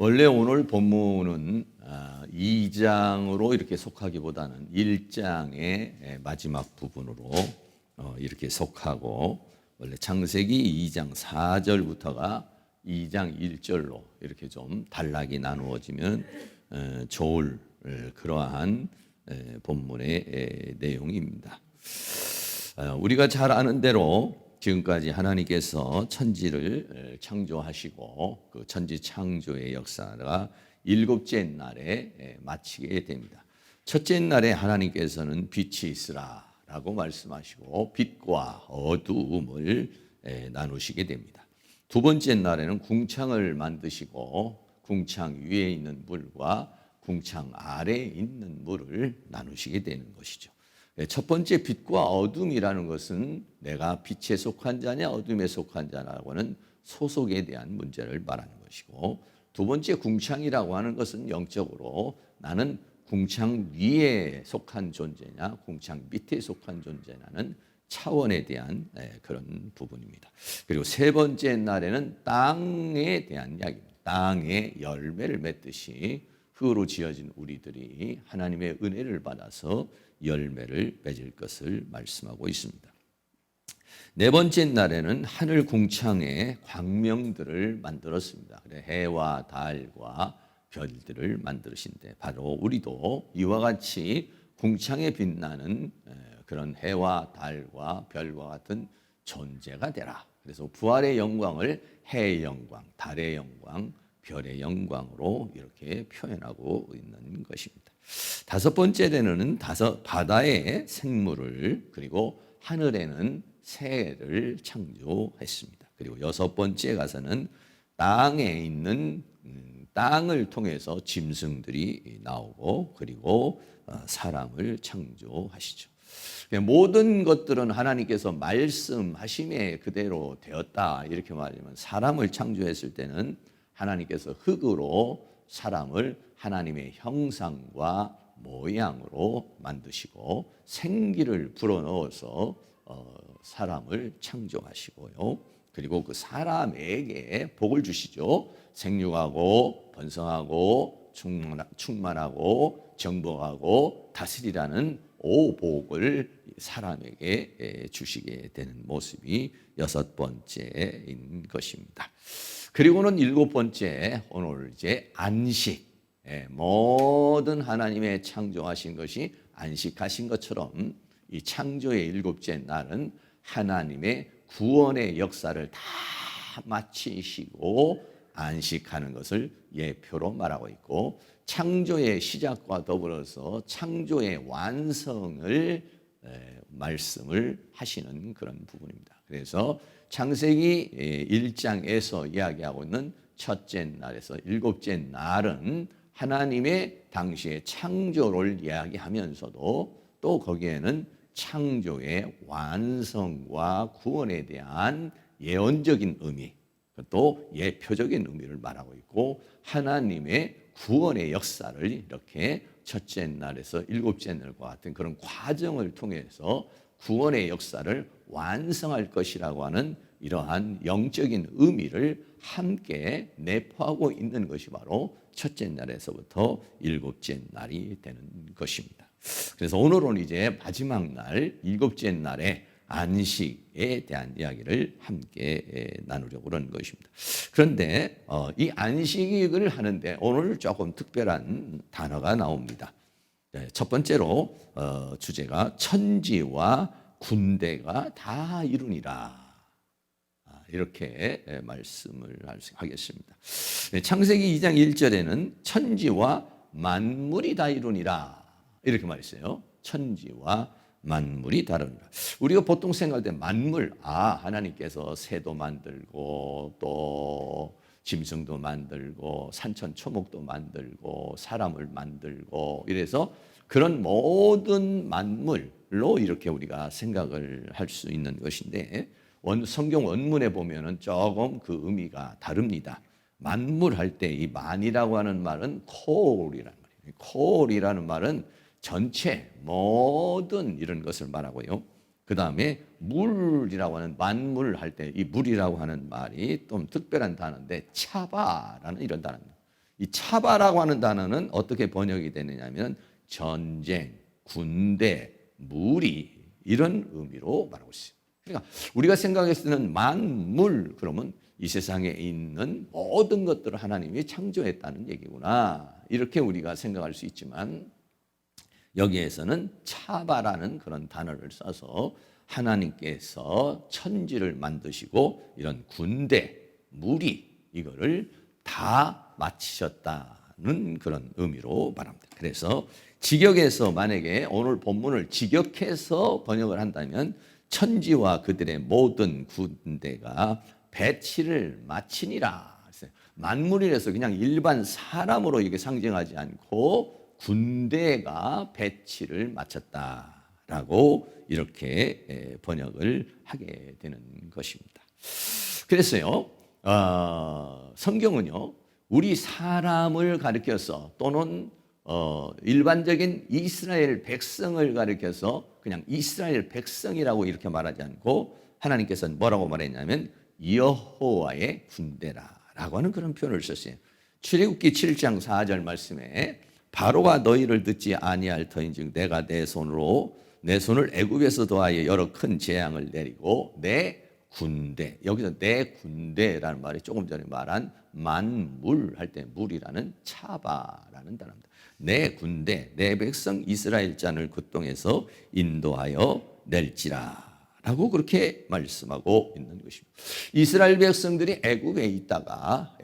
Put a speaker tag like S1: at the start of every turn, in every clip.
S1: 원래 오늘 본문은 2장으로 이렇게 속하기보다는 1장의 마지막 부분으로 이렇게 속하고, 원래 창세기 2장 4절부터가 2장 1절로 이렇게 좀 단락이 나누어지면 좋을 그러한 본문의 내용입니다. 우리가 잘 아는 대로 지금까지 하나님께서 천지를 창조하시고 그 천지 창조의 역사가 일곱째 날에 마치게 됩니다. 첫째 날에 하나님께서는 빛이 있으라라고 말씀하시고 빛과 어두움을 나누시게 됩니다. 두 번째 날에는 궁창을 만드시고 궁창 위에 있는 물과 궁창 아래에 있는 물을 나누시게 되는 것이죠. 첫 번째 빛과 어둠이라는 것은 내가 빛에 속한 자냐 어둠에 속한 자라고는 소속에 대한 문제를 말하는 것이고, 두 번째 궁창이라고 하는 것은 영적으로 나는 궁창 위에 속한 존재냐 궁창 밑에 속한 존재냐는 차원에 대한 그런 부분입니다. 그리고 세 번째 날에는 땅에 대한 이야기입니다. 땅에 열매를 맺듯이 흙으로 지어진 우리들이 하나님의 은혜를 받아서 열매를 맺을 것을 말씀하고 있습니다. 네 번째 날에는 하늘 궁창에 광명들을 만들었습니다. 해와 달과 별들을 만드신데 바로 우리도 이와 같이 궁창에 빛나는 그런 해와 달과 별과 같은 존재가 되라. 그래서 부활의 영광을 해의 영광, 달의 영광, 별의 영광으로 이렇게 표현하고 있는 것입니다. 다섯 번째 되는 바다의 생물을, 그리고 하늘에는 새를 창조했습니다. 그리고 여섯 번째 가서는 땅에 있는 땅을 통해서 짐승들이 나오고, 그리고 사람을 창조하시죠. 모든 것들은 하나님께서 말씀하심에 그대로 되었다 이렇게 말하면, 사람을 창조했을 때는 하나님께서 흙으로 사람을 하나님의 형상과 모양으로 만드시고 생기를 불어넣어서 사람을 창조하시고요. 그리고 그 사람에게 복을 주시죠. 생육하고 번성하고 충만하고 정복하고 다스리라는 오복을 사람에게 주시게 되는 모습이 여섯 번째인 것입니다. 그리고는 일곱 번째, 오늘 이제 안식. 모든 하나님의 창조하신 것이 안식하신 것처럼 이 창조의 일곱째 날은 하나님의 구원의 역사를 다 마치시고 안식하는 것을 예표로 말하고 있고, 창조의 시작과 더불어서 창조의 완성을 말씀을 하시는 그런 부분입니다. 그래서 창세기 1장에서 이야기하고 있는 첫째 날에서 일곱째 날은 하나님의 당시의 창조를 이야기하면서도 또 거기에는 창조의 완성과 구원에 대한 예언적인 의미, 또 예표적인 의미를 말하고 있고, 하나님의 구원의 역사를 이렇게 첫째 날에서 일곱째 날과 같은 그런 과정을 통해서 구원의 역사를 완성할 것이라고 하는 이러한 영적인 의미를 함께 내포하고 있는 것이 바로 첫째 날에서부터 일곱째 날이 되는 것입니다. 그래서 오늘은 이제 마지막 날 일곱째 날의 안식에 대한 이야기를 함께 나누려고 하는 것입니다. 그런데 이 안식을 하는데 오늘 조금 특별한 단어가 나옵니다. 첫 번째로 주제가 천지와 군대가 다 이루니라, 이렇게 말씀을 하겠습니다. 창세기 2장 1절에는 천지와 만물이 다 이루니라 이렇게 말했어요. 천지와 만물이 다르니라. 우리가 보통 생각할 때 만물, 하나님께서 새도 만들고 또 짐승도 만들고 산천 초목도 만들고 사람을 만들고 이래서 그런 모든 만물로 이렇게 우리가 생각을 할 수 있는 것인데, 성경 원문에 보면은 조금 그 의미가 다릅니다. 만물 할 때 이 만이라고 하는 말은 콜이라는 말이에요. 콜이라는 말은 전체 모든 이런 것을 말하고요. 그 다음에 물이라고 하는 만물 할 때 이 물이라고 하는 말이 좀 특별한 단어인데 차바라는 이런 단어입니다. 이 차바라고 하는 단어는 어떻게 번역이 되느냐면 전쟁, 군대, 무리 이런 의미로 말하고 있어요. 그러니까 우리가 생각했을 때는 만물 그러면 이 세상에 있는 모든 것들을 하나님이 창조했다는 얘기구나 이렇게 우리가 생각할 수 있지만 여기에서는 차바라는 그런 단어를 써서 하나님께서 천지를 만드시고 이런 군대, 무리 이거를 다 마치셨다는 그런 의미로 말합니다. 그래서 직역에서 만약에 오늘 본문을 직역해서 번역을 한다면 천지와 그들의 모든 군대가 배치를 마치니라. 만물이라서 그냥 일반 사람으로 이게 상징하지 않고 군대가 배치를 마쳤다라고 이렇게 번역을 하게 되는 것입니다. 그래서요, 성경은요, 우리 사람을 가리켜서 또는 일반적인 이스라엘 백성을 가리켜서 그냥 이스라엘 백성이라고 이렇게 말하지 않고 하나님께서는 뭐라고 말했냐면 여호와의 군대라라고 하는 그런 표현을 썼어요. 출애굽기 7장 4절 말씀에 바로가 너희를 듣지 아니할 터인즉 내가 내 손을 애굽에서 더하여 여러 큰 재앙을 내리고 내 군대, 여기서 내 군대라는 말이 조금 전에 말한 만물 할 때 물이라는 차바라는 단어입니다. 내 군대, 내 백성 이스라엘 자를 그 땅에서 인도하여 낼지라 라고 그렇게 말씀하고 있는 것입니다. 이스라엘 백성들이 애굽에 있다가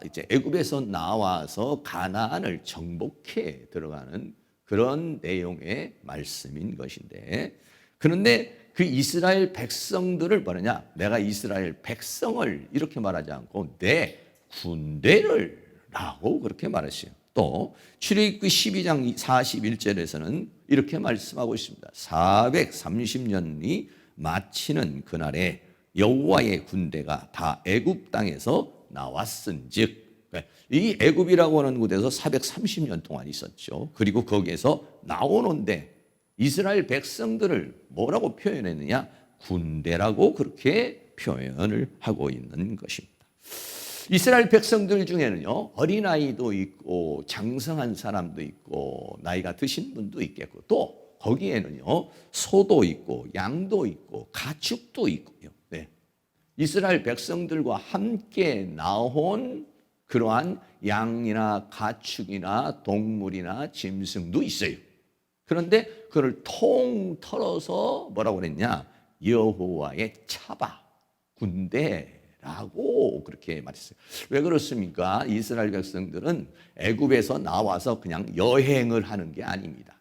S1: 이제 애굽에서 나와서 가나안을 정복해 들어가는 그런 내용의 말씀인 것인데, 그런데 그 이스라엘 백성들을 뭐냐? 내가 이스라엘 백성을 이렇게 말하지 않고 내 군대를 라고 그렇게 말했어요. 또 출애굽기 12장 41절에서는 이렇게 말씀하고 있습니다. 430년이 마치는 그날에 여호와의 군대가 다 애굽 땅에서 나왔은즉, 이 애굽이라고 하는 곳에서 430년 동안 있었죠. 그리고 거기에서 나오는데 이스라엘 백성들을 뭐라고 표현했느냐? 군대라고 그렇게 표현을 하고 있는 것입니다. 이스라엘 백성들 중에는요, 어린아이도 있고 장성한 사람도 있고 나이가 드신 분도 있겠고, 또 거기에는요 소도 있고 양도 있고 가축도 있고요. 네. 이스라엘 백성들과 함께 나온 그러한 양이나 가축이나 동물이나 짐승도 있어요. 그런데 그를 통틀어서 뭐라고 그랬냐? 여호와의 차바, 군대라고 그렇게 말했어요. 왜 그렇습니까? 이스라엘 백성들은 애굽에서 나와서 그냥 여행을 하는 게 아닙니다.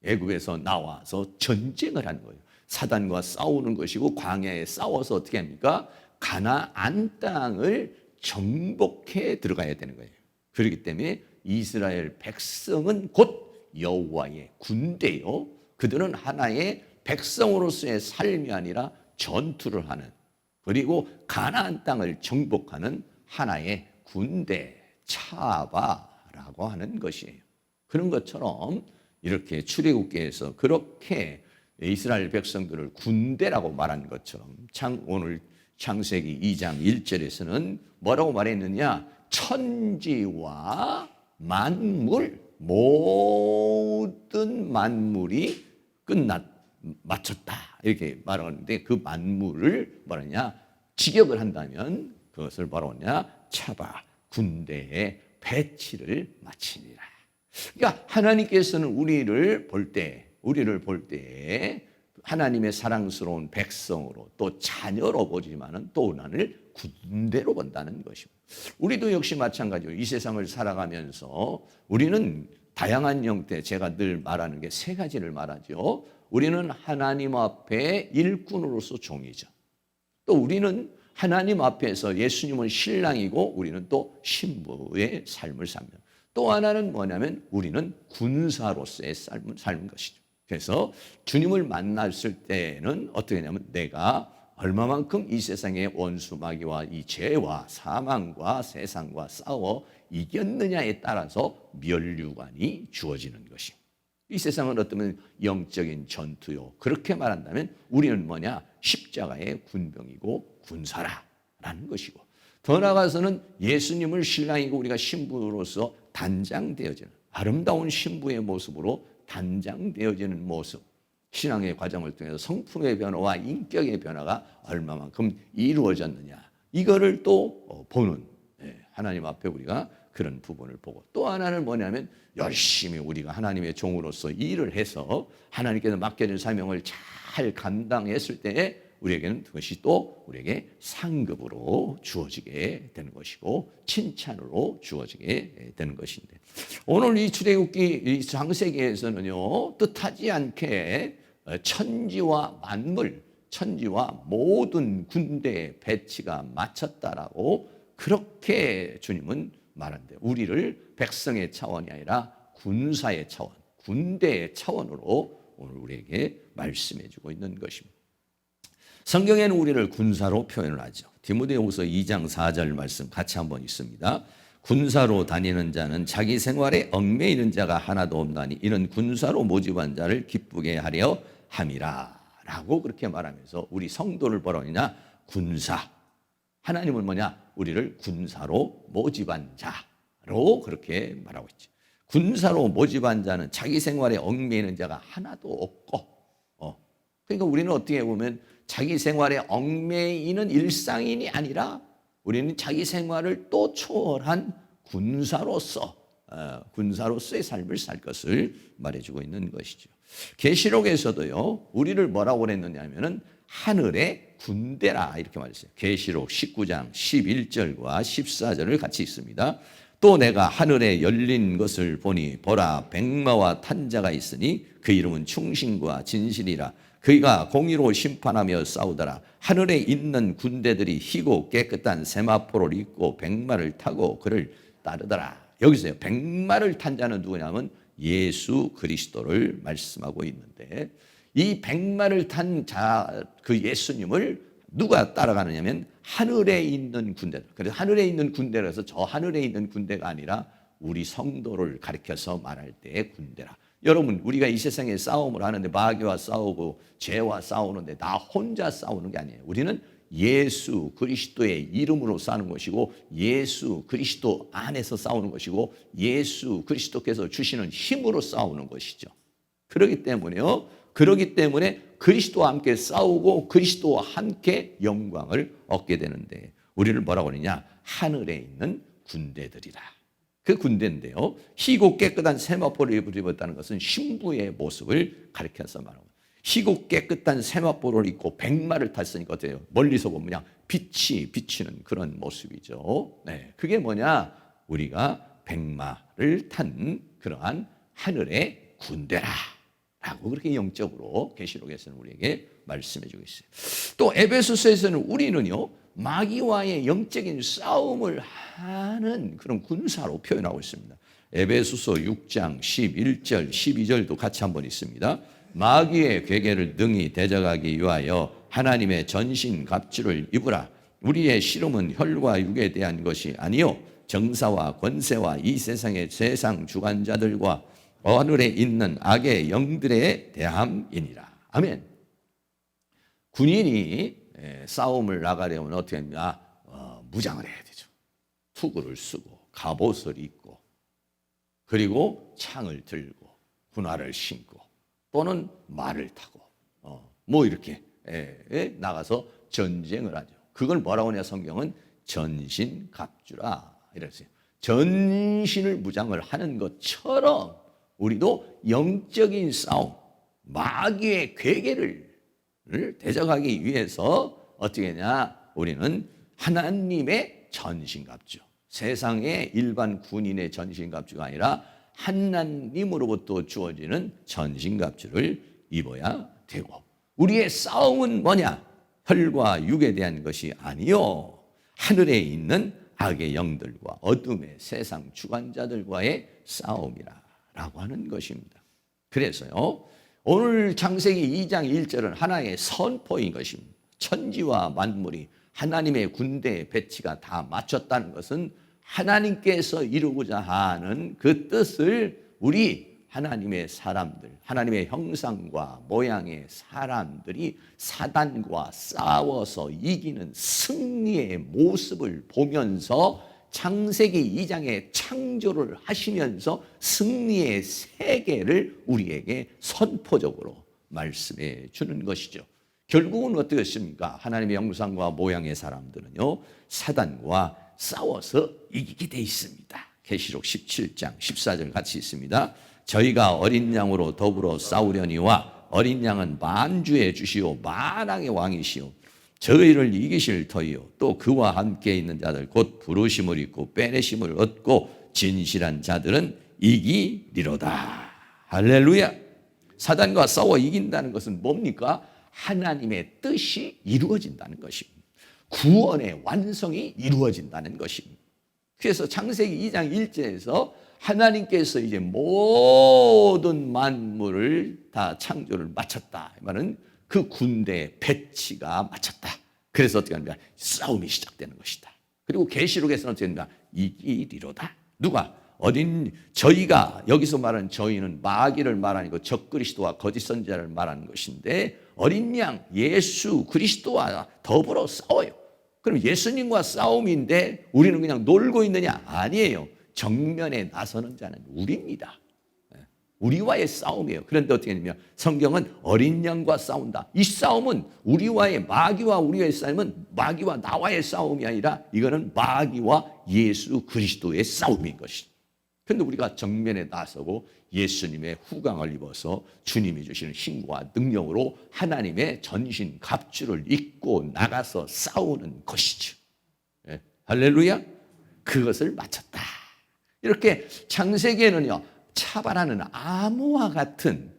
S1: 애굽에서 나와서 전쟁을 하는 거예요. 사단과 싸우는 것이고 광야에 싸워서 어떻게 합니까? 가나안 땅을 정복해 들어가야 되는 거예요. 그렇기 때문에 이스라엘 백성은 곧 여호와의 군대요. 그들은 하나의 백성으로서의 삶이 아니라 전투를 하는, 그리고 가나안 땅을 정복하는 하나의 군대, 차바라고 하는 것이에요. 그런 것처럼 이렇게 출애굽기에서 그렇게 이스라엘 백성들을 군대라고 말한 것처럼 오늘 창세기 2장 1절에서는 뭐라고 말했느냐? 천지와 만물, 모든 만물이 마쳤다 이렇게 말하는데, 그 만물을 뭐라냐? 직역을 한다면 그것을 뭐라고 하냐? 차바, 군대의 배치를 마치니라. 그러니까 하나님께서는 우리를 볼 때 하나님의 사랑스러운 백성으로 또 자녀로 보지만은 또 나를 군대로 본다는 것입니다. 우리도 역시 마찬가지로 이 세상을 살아가면서 우리는 다양한 형태, 제가 늘 말하는 게 세 가지를 말하죠. 우리는 하나님 앞에 일꾼으로서 종이죠. 또 우리는 하나님 앞에서 예수님은 신랑이고 우리는 또 신부의 삶을 살며, 또 하나는 뭐냐면 우리는 군사로서의 삶을 사는 것이죠. 그래서 주님을 만났을 때는 어떻게 하냐면 내가 얼마만큼 이 세상의 원수 마귀와 이 죄와 사망과 세상과 싸워 이겼느냐에 따라서 면류관이 주어지는 것이. 이 세상은 어쩌면 영적인 전투요. 그렇게 말한다면 우리는 뭐냐? 십자가의 군병이고 군사라라는 것이고, 더 나아가서는 예수님을 신랑이고 우리가 신부로서 단장되어지는 아름다운 신부의 모습으로 단장되어지는 모습. 신앙의 과정을 통해서 성품의 변화와 인격의 변화가 얼마만큼 이루어졌느냐. 이거를 또 보는 하나님 앞에 우리가 그런 부분을 보고 또 하나는 뭐냐면 열심히 우리가 하나님의 종으로서 일을 해서 하나님께서 맡겨진 사명을 잘 감당했을 때에 우리에게는 그것이 또 우리에게 상급으로 주어지게 되는 것이고 칭찬으로 주어지게 되는 것인데 오늘 이 출애굽기 이 창세기에서는요 뜻하지 않게 천지와 만물, 천지와 모든 군대의 배치가 맞췄다라고 그렇게 주님은 말한대. 우리를 백성의 차원이 아니라 군사의 차원, 군대의 차원으로 오늘 우리에게 말씀해주고 있는 것입니다. 성경에는 우리를 군사로 표현을 하죠. 디모데후서 2장 4절 말씀 같이 한번 있습니다. 군사로 다니는 자는 자기 생활에 얽매이는 자가 하나도 없나니 이는 군사로 모집한 자를 기쁘게 하려 함이라 라고 그렇게 말하면서 우리 성도를 뭐라고 하느냐? 군사. 하나님은 뭐냐? 우리를 군사로 모집한 자로 그렇게 말하고 있죠. 군사로 모집한 자는 자기 생활에 얽매이는 자가 하나도 없고 그러니까 우리는 어떻게 보면 자기 생활에 얽매이는 일상인이 아니라 우리는 자기 생활을 또 초월한 군사로서의 삶을 살 것을 말해주고 있는 것이죠. 계시록에서도요 우리를 뭐라고 그랬느냐 하면은 하늘의 군대라 이렇게 말했어요. 계시록 19장 11절과 14절을 같이 읽습니다. 또 내가 하늘에 열린 것을 보니 보라 백마와 탄 자가 있으니 그 이름은 충신과 진실이라. 그가 공의로 심판하며 싸우더라. 하늘에 있는 군대들이 희고 깨끗한 세마포를 입고 백마를 타고 그를 따르더라. 여기서요 백마를 탄 자는 누구냐면 예수 그리스도를 말씀하고 있는데 이 백마를 탄 자 그 예수님을 누가 따라가느냐면 하늘에 있는 군대들. 그래서 하늘에 있는 군대라서 저 하늘에 있는 군대가 아니라 우리 성도를 가리켜서 말할 때의 군대라. 여러분 우리가 이 세상에 싸움을 하는데 마귀와 싸우고 죄와 싸우는데 나 혼자 싸우는 게 아니에요. 우리는 예수 그리스도의 이름으로 싸우는 것이고 예수 그리스도 안에서 싸우는 것이고 예수 그리스도께서 주시는 힘으로 싸우는 것이죠. 그렇기 때문에 그리스도와 함께 싸우고 그리스도와 함께 영광을 얻게 되는데 우리를 뭐라고 하느냐? 하늘에 있는 군대들이라. 그 군대인데요. 희고 깨끗한 세마포를 입었다는 것은 신부의 모습을 가리켜서 말합니다. 희고 깨끗한 세마포를 입고 백마를 탔으니까 어때요? 멀리서 보면 그냥 빛이 비치는 그런 모습이죠. 네, 그게 뭐냐? 우리가 백마를 탄 그러한 하늘의 군대라. 라고 그렇게 영적으로 계시록에서는 우리에게 말씀해주고 있어요. 또 에베소서에서는 우리는요 마귀와의 영적인 싸움을 하는 그런 군사로 표현하고 있습니다. 에베소서 6장 11절 12절도 같이 한번 있습니다. 마귀의 괴계를 능히 대적하기 위하여 하나님의 전신 갑주를 입으라. 우리의 씨름은 혈과 육에 대한 것이 아니요 정사와 권세와 이 세상의 세상 주관자들과 하늘에 있는 악의 영들에 대함이니라. 아멘. 군인이 싸움을 나가려면 어떻게 합니까? 무장을 해야 되죠. 투구를 쓰고 갑옷을 입고 그리고 창을 들고 군화를 신고 또는 말을 타고 뭐 이렇게 나가서 전쟁을 하죠. 그걸 뭐라고 하냐 성경은 전신갑주라 이랬어요. 전신을 무장을 하는 것처럼 우리도 영적인 싸움, 마귀의 괴계를 대적하기 위해서 어떻게 하냐? 우리는 하나님의 전신갑주, 세상의 일반 군인의 전신갑주가 아니라 하나님으로부터 주어지는 전신갑주를 입어야 되고 우리의 싸움은 뭐냐? 혈과 육에 대한 것이 아니요 하늘에 있는 악의 영들과 어둠의 세상 주관자들과의 싸움이라 라고 하는 것입니다. 그래서요 오늘 창세기 2장 1절은 하나의 선포인 것입니다. 천지와 만물이 하나님의 군대의 배치가 다 맞췄다는 것은 하나님께서 이루고자 하는 그 뜻을 우리 하나님의 사람들, 하나님의 형상과 모양의 사람들이 사단과 싸워서 이기는 승리의 모습을 보면서 창세기 2장에 창조를 하시면서 승리의 세계를 우리에게 선포적으로 말씀해 주는 것이죠. 결국은 어떻겠습니까? 하나님의 형상과 모양의 사람들은요, 사단과 싸워서 이기게 돼 있습니다. 계시록 17장 14절 같이 있습니다. 저희가 어린 양으로 더불어 싸우려니와 어린 양은 만주의 주시오 만왕의 왕이시오 저희를 이기실 터이요 또 그와 함께 있는 자들 곧 부르심을 입고 빼내심을 얻고 진실한 자들은 이기리로다. 할렐루야. 사단과 싸워 이긴다는 것은 뭡니까? 하나님의 뜻이 이루어진다는 것입니다. 구원의 완성이 이루어진다는 것입니다. 그래서 창세기 2장 1절에서 하나님께서 이제 모든 만물을 다 창조를 마쳤다. 이 말은 그 군대 배치가 마쳤다. 그래서 어떻게 합니까? 싸움이 시작되는 것이다. 그리고 계시록에서는 어떻게 합니까? 이기리로다. 누가? 저희가 여기서 말하는 저희는 마귀를 말하고 적그리스도와 거짓 선지자를 말하는 것인데 어린 양 예수 그리스도와 더불어 싸워요. 그럼 예수님과 싸움인데 우리는 그냥 놀고 있느냐? 아니에요. 정면에 나서는 자는 우리입니다. 우리와의 싸움이에요. 그런데 어떻게 되냐면 성경은 어린 양과 싸운다. 이 싸움은 우리와의 마귀와 우리와의 싸움은 마귀와 나와의 싸움이 아니라 이거는 마귀와 예수 그리스도의 싸움인 것이죠. 그런데 우리가 정면에 나서고 예수님의 후광을 입어서 주님이 주시는 힘과 능력으로 하나님의 전신 갑주를 입고 나가서 싸우는 것이죠. 네. 할렐루야. 그것을 마쳤다. 이렇게 창세기에는요, 차발하는 암호와 같은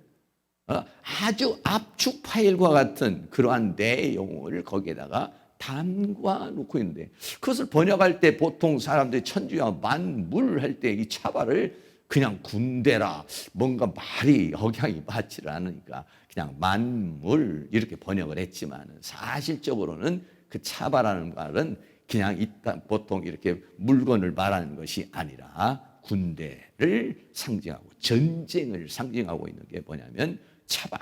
S1: 아주 압축 파일과 같은 그러한 내용을 거기에다가 담과 놓고 있는데 그것을 번역할 때 보통 사람들이 천주와 만물 할 때 이 차발을 그냥 군대라 뭔가 말이 억양이 맞지를 않으니까 그냥 만물 이렇게 번역을 했지만 사실적으로는 그 차발하는 말은 그냥 일단 보통 이렇게 물건을 말하는 것이 아니라 군대를 상징하고 전쟁을 상징하고 있는 게 뭐냐면 차발.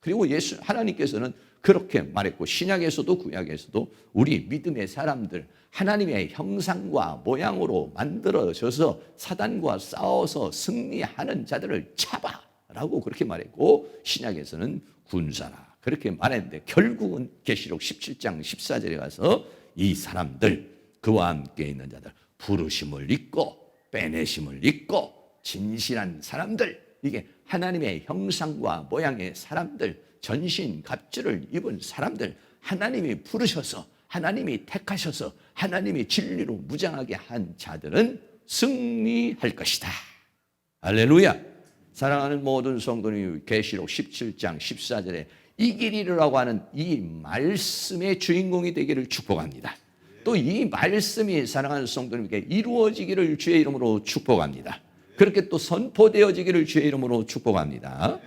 S1: 그리고 하나님께서는 그렇게 말했고 신약에서도 구약에서도 우리 믿음의 사람들 하나님의 형상과 모양으로 만들어져서 사단과 싸워서 승리하는 자들을 잡아라고 그렇게 말했고 신약에서는 군사라 그렇게 말했는데 결국은 계시록 17장 14절에 가서 이 사람들 그와 함께 있는 자들 부르심을 입고 빼내심을 입고 진실한 사람들 이게 하나님의 형상과 모양의 사람들 전신 갑주를 입은 사람들 하나님이 부르셔서 하나님이 택하셔서 하나님이 진리로 무장하게 한 자들은 승리할 것이다. 할렐루야. 사랑하는 모든 성도님 계시록 17장 14절에 이기리라고 하는 이 말씀의 주인공이 되기를 축복합니다. 또 이 말씀이 사랑하는 성도님께 이루어지기를 주의 이름으로 축복합니다. 그렇게 또 선포되어지기를 주의 이름으로 축복합니다.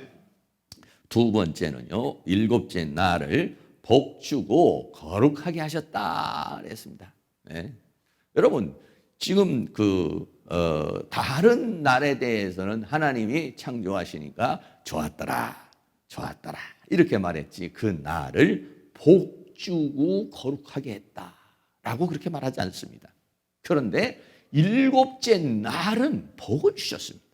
S1: 두 번째는요, 일곱째 날을 복주고 거룩하게 하셨다 그랬습니다. 네. 여러분 지금 다른 날에 대해서는 하나님이 창조하시니까 좋았더라 이렇게 말했지 그 날을 복주고 거룩하게 했다라고 그렇게 말하지 않습니다. 그런데 일곱째 날은 복을 주셨습니다.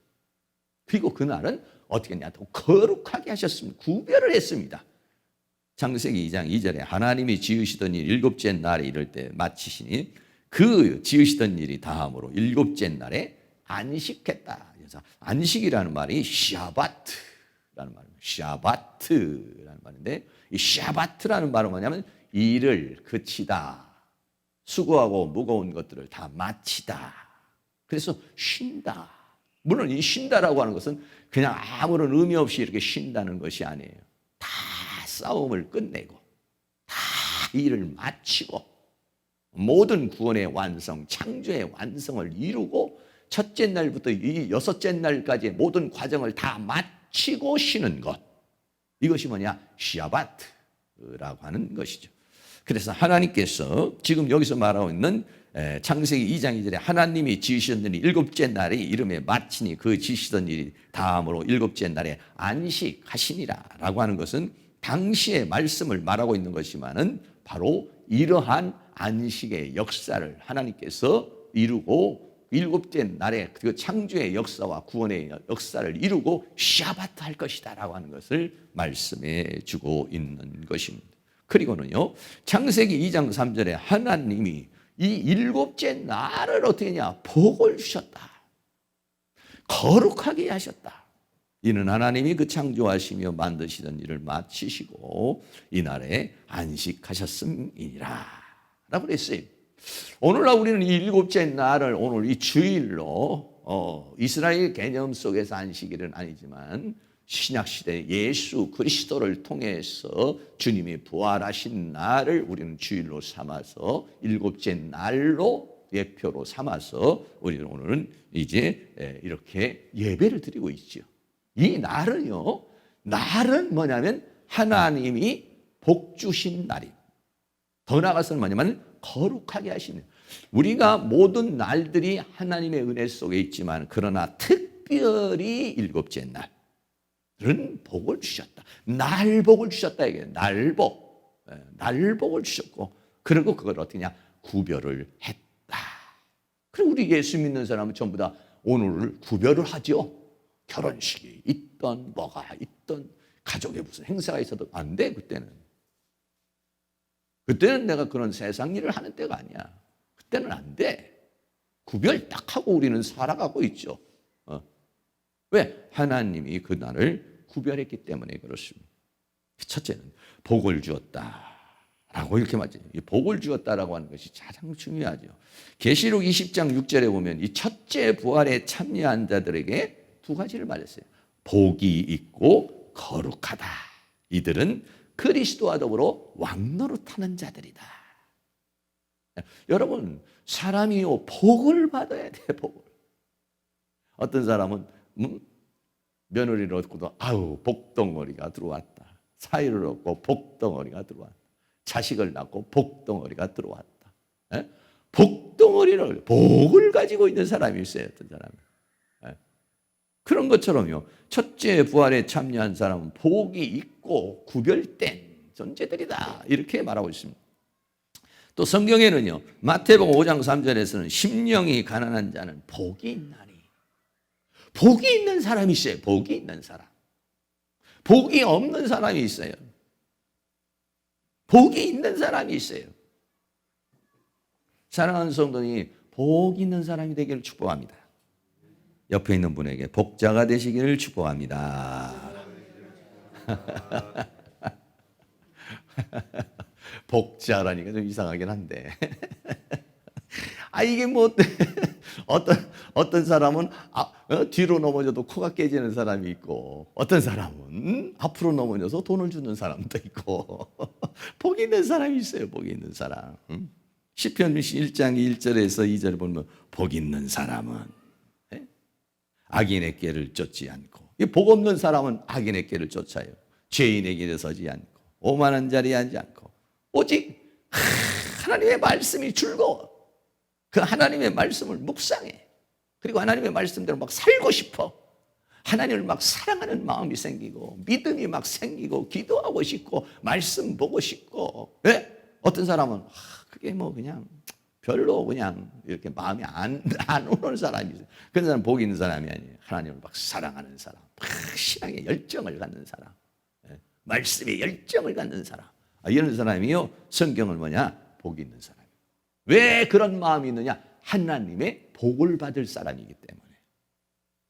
S1: 그리고 그 날은 어떻게 했냐? 더 거룩하게 하셨습니다. 구별을 했습니다. 창세기 2장 2절에 하나님이 지으시던 일 일곱째 날에 이를 때 마치시니 그 지으시던 일이 다함으로 일곱째 날에 안식했다. 그래서 안식이라는 말이 샤바트라는 말입니다. 샤바트라는 말인데 이 샤바트라는 말은 뭐냐면 일을 그치다. 수고하고 무거운 것들을 다 마치다. 그래서 쉰다. 물론 이 쉰다라고 하는 것은 그냥 아무런 의미 없이 이렇게 쉰다는 것이 아니에요. 다 싸움을 끝내고 다 일을 마치고 모든 구원의 완성, 창조의 완성을 이루고 첫째 날부터 이 여섯째 날까지의 모든 과정을 다 마치고 쉬는 것. 이것이 뭐냐? 샤바트라고 하는 것이죠. 그래서 하나님께서 지금 여기서 말하고 있는 창세기 2장 2절에 하나님이 지으셨느니 일곱째 날이 이름에 마치니 그 지시던 일이 다음으로 일곱째 날에 안식하시니라 라고 하는 것은 당시의 말씀을 말하고 있는 것이지만은 바로 이러한 안식의 역사를 하나님께서 이루고 일곱째 날에 그 창조의 역사와 구원의 역사를 이루고 샤바트 할 것이다 라고 하는 것을 말씀해 주고 있는 것입니다. 그리고는요, 창세기 2장 3절에 하나님이 이 일곱째 날을 어떻게 했냐? 복을 주셨다. 거룩하게 하셨다. 이는 하나님이 그 창조하시며 만드시던 일을 마치시고 이날에 안식하셨음이니라 라고 그랬어요. 오늘날 우리는 이 일곱째 날을 오늘 이 주일로 이스라엘 개념 속에서 안식일은 아니지만 신약시대 예수 그리스도를 통해서 주님이 부활하신 날을 우리는 주일로 삼아서 일곱째 날로 예표로 삼아서 우리는 오늘은 이제 이렇게 예배를 드리고 있죠. 이 날은요, 날은 뭐냐면 하나님이 복 주신 날입니다. 더 나아가서는 뭐냐면 거룩하게 하시는, 우리가 모든 날들이 하나님의 은혜 속에 있지만 그러나 특별히 일곱째 날은 복을 주셨다. 날복을 주셨다 이게 날복, 날복을 주셨고 그리고 그걸 어떻게 하냐 구별을 했다. 그리고 우리 예수 믿는 사람은 전부 다 오늘을 구별을 하죠. 결혼식이 있던 뭐가 있던 가족에 무슨 행사가 있어도 안 돼. 그때는 내가 그런 세상 일을 하는 때가 아니야. 그때는 안 돼. 구별 딱 하고 우리는 살아가고 있죠. 왜? 하나님이 그 날을 구별했기 때문에 그렇습니다. 첫째는 복을 주었다라고 이렇게 말하죠. 이 복을 주었다라고 하는 것이 가장 중요하죠. 계시록 20장 6절에 보면 이 첫째 부활에 참여한 자들에게 두 가지를 말했어요. 복이 있고 거룩하다. 이들은 그리스도와 더불어 왕노릇하는 자들이다. 여러분, 사람이요 복을 받아야 돼. 복을. 어떤 사람은 며느리를 얻고도 아우 복덩어리가 들어왔다. 사위를 얻고 복덩어리가 들어왔다. 자식을 낳고 복덩어리가 들어왔다. 복덩어리를 복을 가지고 있는 사람이 있어요. 어떤 사람이. 그런 것처럼요. 첫째 부활에 참여한 사람은 복이 있고 구별된 존재들이다. 이렇게 말하고 있습니다. 또 성경에는요. 마태복음 5장 3절에서는 심령이 가난한 자는 복이 있나니. 복이 있는 사람이 있어요. 복이 있는 사람. 복이 없는 사람이 있어요. 복이 있는 사람이 있어요. 사랑하는 성도님, 복 있는 사람이 되기를 축복합니다. 옆에 있는 분에게 복자가 되시기를 축복합니다. 복자라니까 좀 이상하긴 한데. 이게 뭐 어떤 사람은 뒤로 넘어져도 코가 깨지는 사람이 있고 어떤 사람은 앞으로 넘어져서 돈을 주는 사람도 있고 복 있는 사람이 있어요. 복 있는 사람. 시편 1장 1절에서 2절 보면 복 있는 사람은 악인의 길을 쫓지 않고, 복 없는 사람은 악인의 길을 쫓아요. 죄인의 길에 서지 않고 오만한 자리에 앉지 않고 오직 하나님의 말씀이 즐거워. 그 하나님의 말씀을 묵상해. 그리고 하나님의 말씀대로 막 살고 싶어. 하나님을 막 사랑하는 마음이 생기고 믿음이 막 생기고 기도하고 싶고 말씀 보고 싶고. 왜? 어떤 사람은 그게 뭐 그냥 별로 그냥 이렇게 마음이 안 오는 사람이 있어요. 그런 사람은 복이 있는 사람이 아니에요. 하나님을 막 사랑하는 사람, 신앙에 열정을 갖는 사람, 말씀에 열정을 갖는 사람. 이런 사람이요, 성경은 뭐냐? 복이 있는 사람. 왜 그런 마음이 있느냐? 하나님의 복을 받을 사람이기 때문에.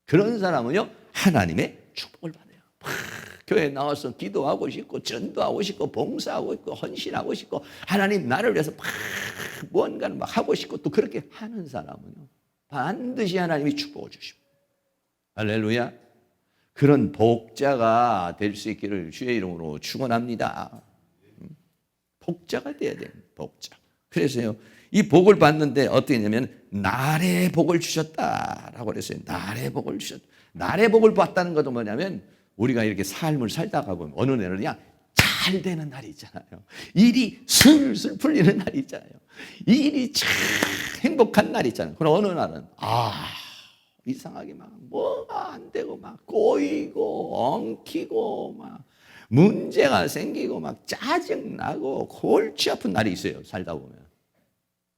S1: 그런 사람은요, 하나님의 축복을 받아요. 교회에 나와서 기도하고 싶고 전도하고 싶고 봉사하고 싶고 헌신하고 싶고 하나님 나를 위해서 무언가를 막 하고 싶고 또 그렇게 하는 사람은요, 반드시 하나님이 축복을 주십니다. 할렐루야. 그런 복자가 될 수 있기를 주의 이름으로 축원합니다. 복자가 돼야 돼요. 복자. 그래서요, 이 복을 받는데 어떻게 했냐면 날의 복을 주셨다라고 그랬어요. 날의 복을 주셨다. 날의 복을 받다는 것도 뭐냐면 우리가 이렇게 삶을 살다가 보면 어느 날은 그냥 잘 되는 날이 있잖아요. 일이 슬슬 풀리는 날이 있잖아요. 일이 참 행복한 날이 있잖아요. 그럼 어느 날은 이상하게 막 뭐가 안 되고 막 꼬이고 엉키고 막 문제가 생기고 막 짜증나고 골치 아픈 날이 있어요. 살다 보면.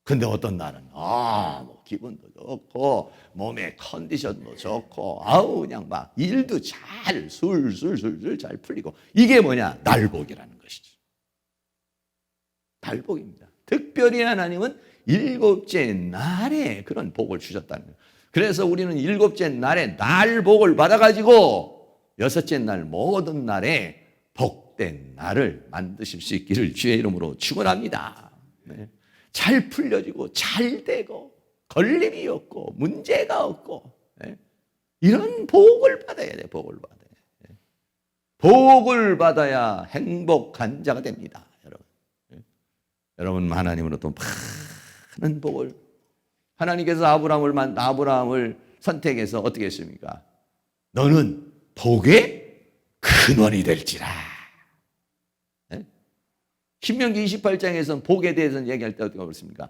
S1: 근데 어떤 날은 뭐 기분도 좋고 몸의 컨디션도 좋고 그냥 막 일도 잘 술술술술 잘 풀리고, 이게 뭐냐? 날복이라는 것이죠. 날복입니다. 특별히 하나님은 일곱째 날에 그런 복을 주셨다는 거예요. 그래서 우리는 일곱째 날에 날복을 받아가지고 여섯째 날 모든 날에 복된 날을 만드실 수 있기를 주의 이름으로 축원합니다. 네. 잘 풀려지고 잘 되고 걸림이 없고 문제가 없고, 이런 복을 받아야 돼. 복을 받아야 돼. 복을 받아야 행복한 자가 됩니다, 여러분. 여러분, 하나님으로부터 많은 복을, 하나님께서 아브라함을 선택해서 어떻게 했습니까? 너는 복의 근원이 될지라. 신명기 28장에서는 복에 대해서는 얘기할 때 어떻게 그렇습니까?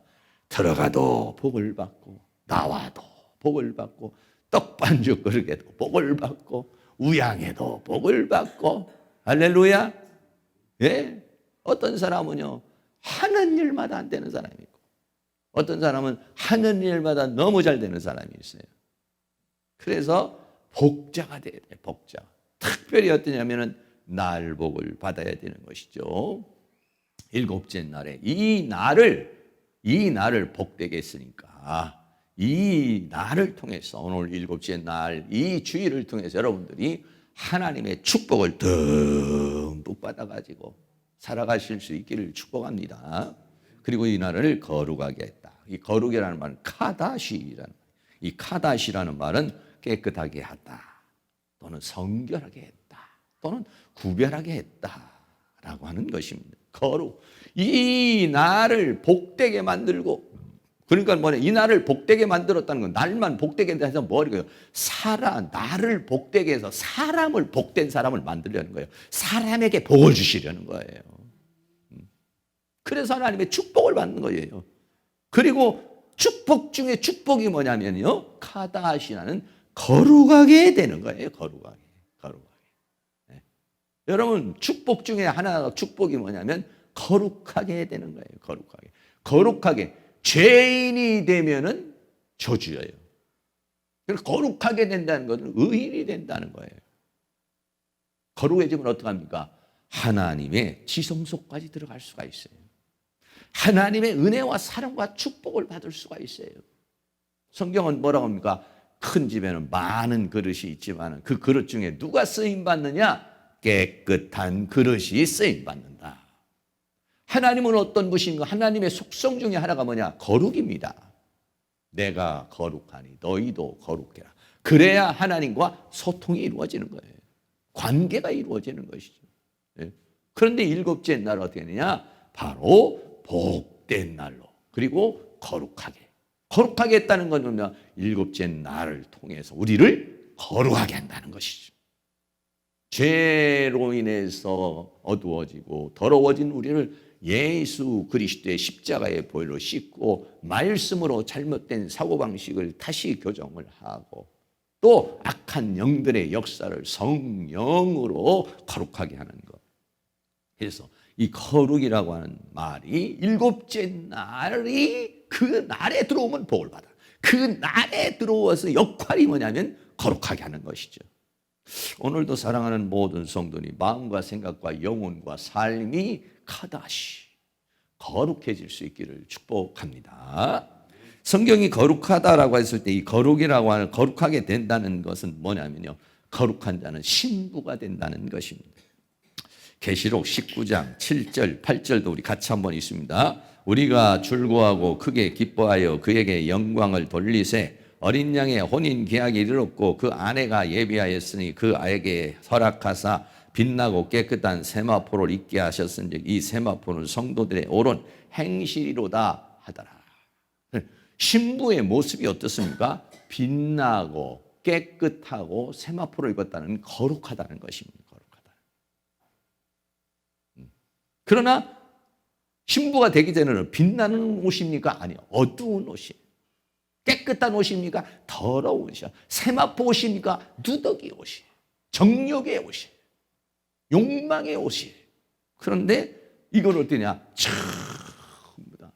S1: 들어가도 복을 받고 나와도 복을 받고 떡반죽 그릇에도 복을 받고 우양에도 복을 받고. 할렐루야. 예? 어떤 사람은요 하는 일마다 안 되는 사람이 있고, 어떤 사람은 하는 일마다 너무 잘 되는 사람이 있어요. 그래서 복자가 돼야 돼요. 복자. 특별히 어떠냐면은 날복을 받아야 되는 것이죠. 일곱째 날에 이 날을 복되게 했으니까 이 날을 통해서, 오늘 일곱째 날 이 주일을 통해서 여러분들이 하나님의 축복을 듬뿍 받아가지고 살아가실 수 있기를 축복합니다. 그리고 이 날을 거룩하게 했다. 이 거룩이라는 말은 카다시라는, 이 카다시라는 말은 깨끗하게 하다 또는 성결하게 했다 또는 구별하게 했다라고 하는 것입니다. 거룩. 이 날을 복되게 만들고, 그러니까 뭐냐, 이 날을 복되게 만들었다는 건 날만 복되게 해서 뭐예요? 나를 복되게 해서 사람을, 복된 사람을 만들려는 거예요. 사람에게 복을 주시려는 거예요. 그래서 하나님의 축복을 받는 거예요. 그리고 축복 중에 축복이 뭐냐면요, 카다시라는 거룩하게 되는 거예요. 거룩하게. 여러분, 축복 중에 하나가, 축복이 뭐냐면 거룩하게 되는 거예요. 거룩하게. 죄인이 되면은 저주예요. 그래서 거룩하게 된다는 것은 의인이 된다는 거예요. 거룩해지면 어떡합니까? 하나님의 지성소까지 들어갈 수가 있어요. 하나님의 은혜와 사랑과 축복을 받을 수가 있어요. 성경은 뭐라고 합니까? 큰 집에는 많은 그릇이 있지만 그 그릇 중에 누가 쓰임 받느냐? 깨끗한 그릇이 쓰임 받는다. 하나님은 어떤 분인가? 하나님의 속성 중에 하나가 뭐냐? 거룩입니다. 내가 거룩하니 너희도 거룩해라. 그래야 하나님과 소통이 이루어지는 거예요. 관계가 이루어지는 것이죠. 그런데 일곱째 날 어떻게 되느냐? 바로 복된 날로, 그리고 거룩하게 했다는 건 뭐냐? 일곱째 날을 통해서 우리를 거룩하게 한다는 것이죠. 죄로 인해서 어두워지고 더러워진 우리를 예수 그리스도의 십자가의 보혈로 씻고 말씀으로 잘못된 사고방식을 다시 교정을 하고, 또 악한 영들의 역사를 성령으로 거룩하게 하는 것. 그래서 이 거룩이라고 하는 말이 일곱째 날이, 그 날에 들어오면 복을 받아. 그 날에 들어와서 역할이 뭐냐면 거룩하게 하는 것이죠. 오늘도 사랑하는 모든 성도님, 마음과 생각과 영혼과 삶이 카다시, 거룩해질 수 있기를 축복합니다. 성경이 거룩하다라고 했을 때 이 거룩이라고 하는, 거룩하게 된다는 것은 뭐냐면요, 거룩한 자는 신부가 된다는 것입니다. 계시록 19장 7절 8절도 우리 같이 한번 있습니다. 우리가 즐거워하고 크게 기뻐하여 그에게 영광을 돌리세. 어린 양의 혼인 계약이 이르렀고 그 아내가 예비하였으니 그 아에게 허락하사 빛나고 깨끗한 세마포를 입게 하셨은즉 이 세마포는 성도들의 옳은 행실이로다 하더라. 신부의 모습이 어떻습니까? 빛나고 깨끗하고 세마포를 입었다는, 거룩하다는 것입니다. 거룩하다. 그러나 신부가 되기 전에는 빛나는 옷입니까? 아니요. 어두운 옷이에요. 깨끗한 옷입니까? 더러운 옷이야. 세마포 옷입니까? 누더기 옷이에요. 정욕의 옷이에요. 욕망의 옷이에요. 그런데 이걸 어떠냐? 전부 다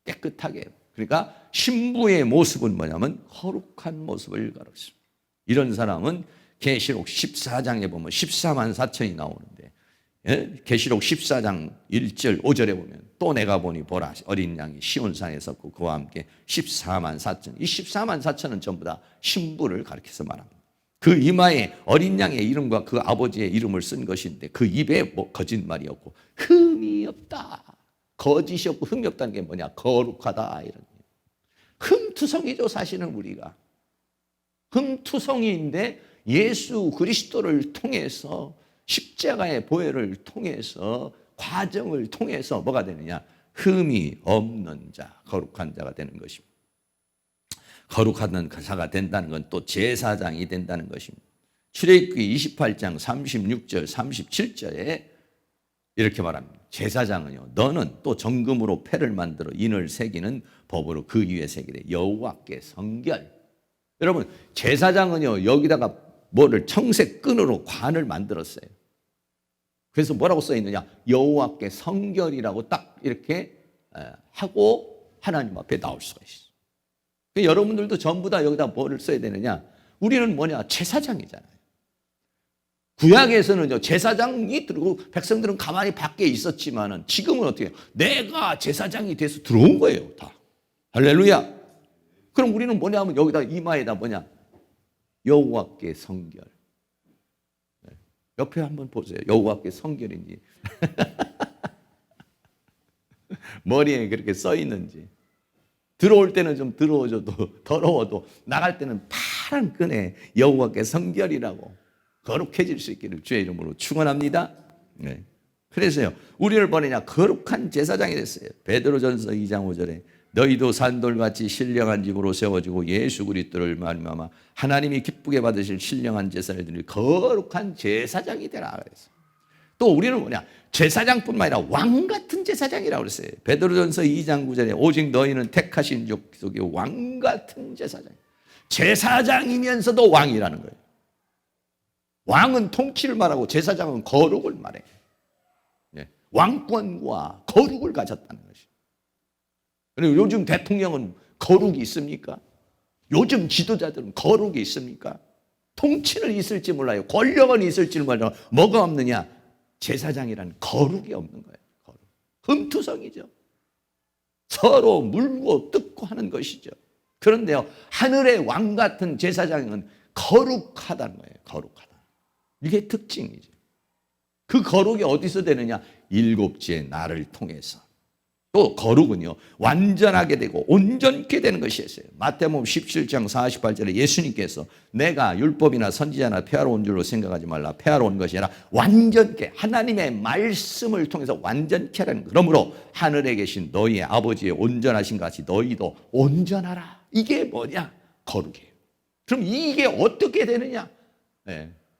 S1: 깨끗하게. 그러니까 신부의 모습은 뭐냐면 거룩한 모습을 가르칩니다. 이런 사람은 계시록 14장에 보면 14만 4천이 나오는데, 계시록 14장 1절 5절에 보면 또 내가 보니 보라 어린 양이 시온산에 섰고 그와 함께 14만 4천. 이 14만 4천은 전부 다 신부를 가리켜서 말합니다. 그 이마에 어린 양의 이름과 그 아버지의 이름을 쓴 것인데 그 입에 뭐 거짓말이 없고 흠이 없다. 거짓이 없고 흠이 없다는 게 뭐냐? 거룩하다 이런. 흠투성이죠. 사실은 우리가 흠투성이인데 예수 그리스도를 통해서 십자가의 보혈을 통해서 과정을 통해서 뭐가 되느냐? 흠이 없는 자, 거룩한 자가 되는 것입니다. 거룩한 자가 된다는 건 또 제사장이 된다는 것입니다. 출애굽기 28장 36절 37절에 이렇게 말합니다. 제사장은요, 너는 또 정금으로 패를 만들어 인을 새기는 법으로 그 위에 새기되 여호와께 성결. 여러분, 제사장은요 여기다가 뭐를 청색 끈으로 관을 만들었어요. 그래서 뭐라고 써 있느냐? 여호와께 성결이라고 딱 이렇게 하고 하나님 앞에 나올 수가 있어요. 여러분들도 전부 다 여기다 뭐를 써야 되느냐? 우리는 뭐냐? 제사장이잖아요. 구약에서는 제사장이 들고 백성들은 가만히 밖에 있었지만은 지금은 어떻게 해요? 내가 제사장이 돼서 들어온 거예요, 다. 할렐루야. 그럼 우리는 뭐냐면 여기다 이마에다 뭐냐? 여호와께 성결. 옆에 한번 보세요. 여호와께 성결인지 머리에 그렇게 써 있는지. 들어올 때는 좀 더러워져도 더러워도 나갈 때는 파란 끈에 여호와께 성결이라고 거룩해질 수 있기를 주의 이름으로 축원합니다. 네. 그래서요 우리를 뭐냐? 거룩한 제사장이 됐어요. 베드로전서 2장 5절에 너희도 산돌같이 신령한 집으로 세워지고 예수 그리스도를 말미암아 하나님이 기쁘게 받으실 신령한 제사를 드릴 거룩한 제사장이 되라 그랬어요. 또 우리는 뭐냐? 제사장뿐만 아니라 왕 같은 제사장이라고 그랬어요. 베드로전서 2장 9절에 오직 너희는 택하신 족속의 왕 같은 제사장. 제사장이면서도 왕이라는 거예요. 왕은 통치를 말하고 제사장은 거룩을 말해요. 왕권과 거룩을 가졌다는 것이에요. 그리고 요즘 대통령은 거룩이 있습니까? 요즘 지도자들은 거룩이 있습니까? 통치는 있을지 몰라요. 권력은 있을지 몰라요. 뭐가 없느냐? 제사장이라는 거룩이 없는 거예요. 거룩. 흠투성이죠. 서로 물고 뜯고 하는 것이죠. 그런데요, 하늘의 왕 같은 제사장은 거룩하다는 거예요. 거룩하다. 이게 특징이죠. 그 거룩이 어디서 되느냐? 일곱째 날을 통해서. 또 거룩은요 완전하게 되고 온전케 되는 것이었어요. 마태복음 17장 48절에 예수님께서 내가 율법이나 선지자나 폐하러 온 줄로 생각하지 말라. 폐하러 온 것이 아니라 완전케 하나님의 말씀을 통해서 완전케 하라는. 그러므로 하늘에 계신 너희의 아버지의 온전하신 같이 너희도 온전하라. 이게 뭐냐? 거룩이에요. 그럼 이게 어떻게 되느냐?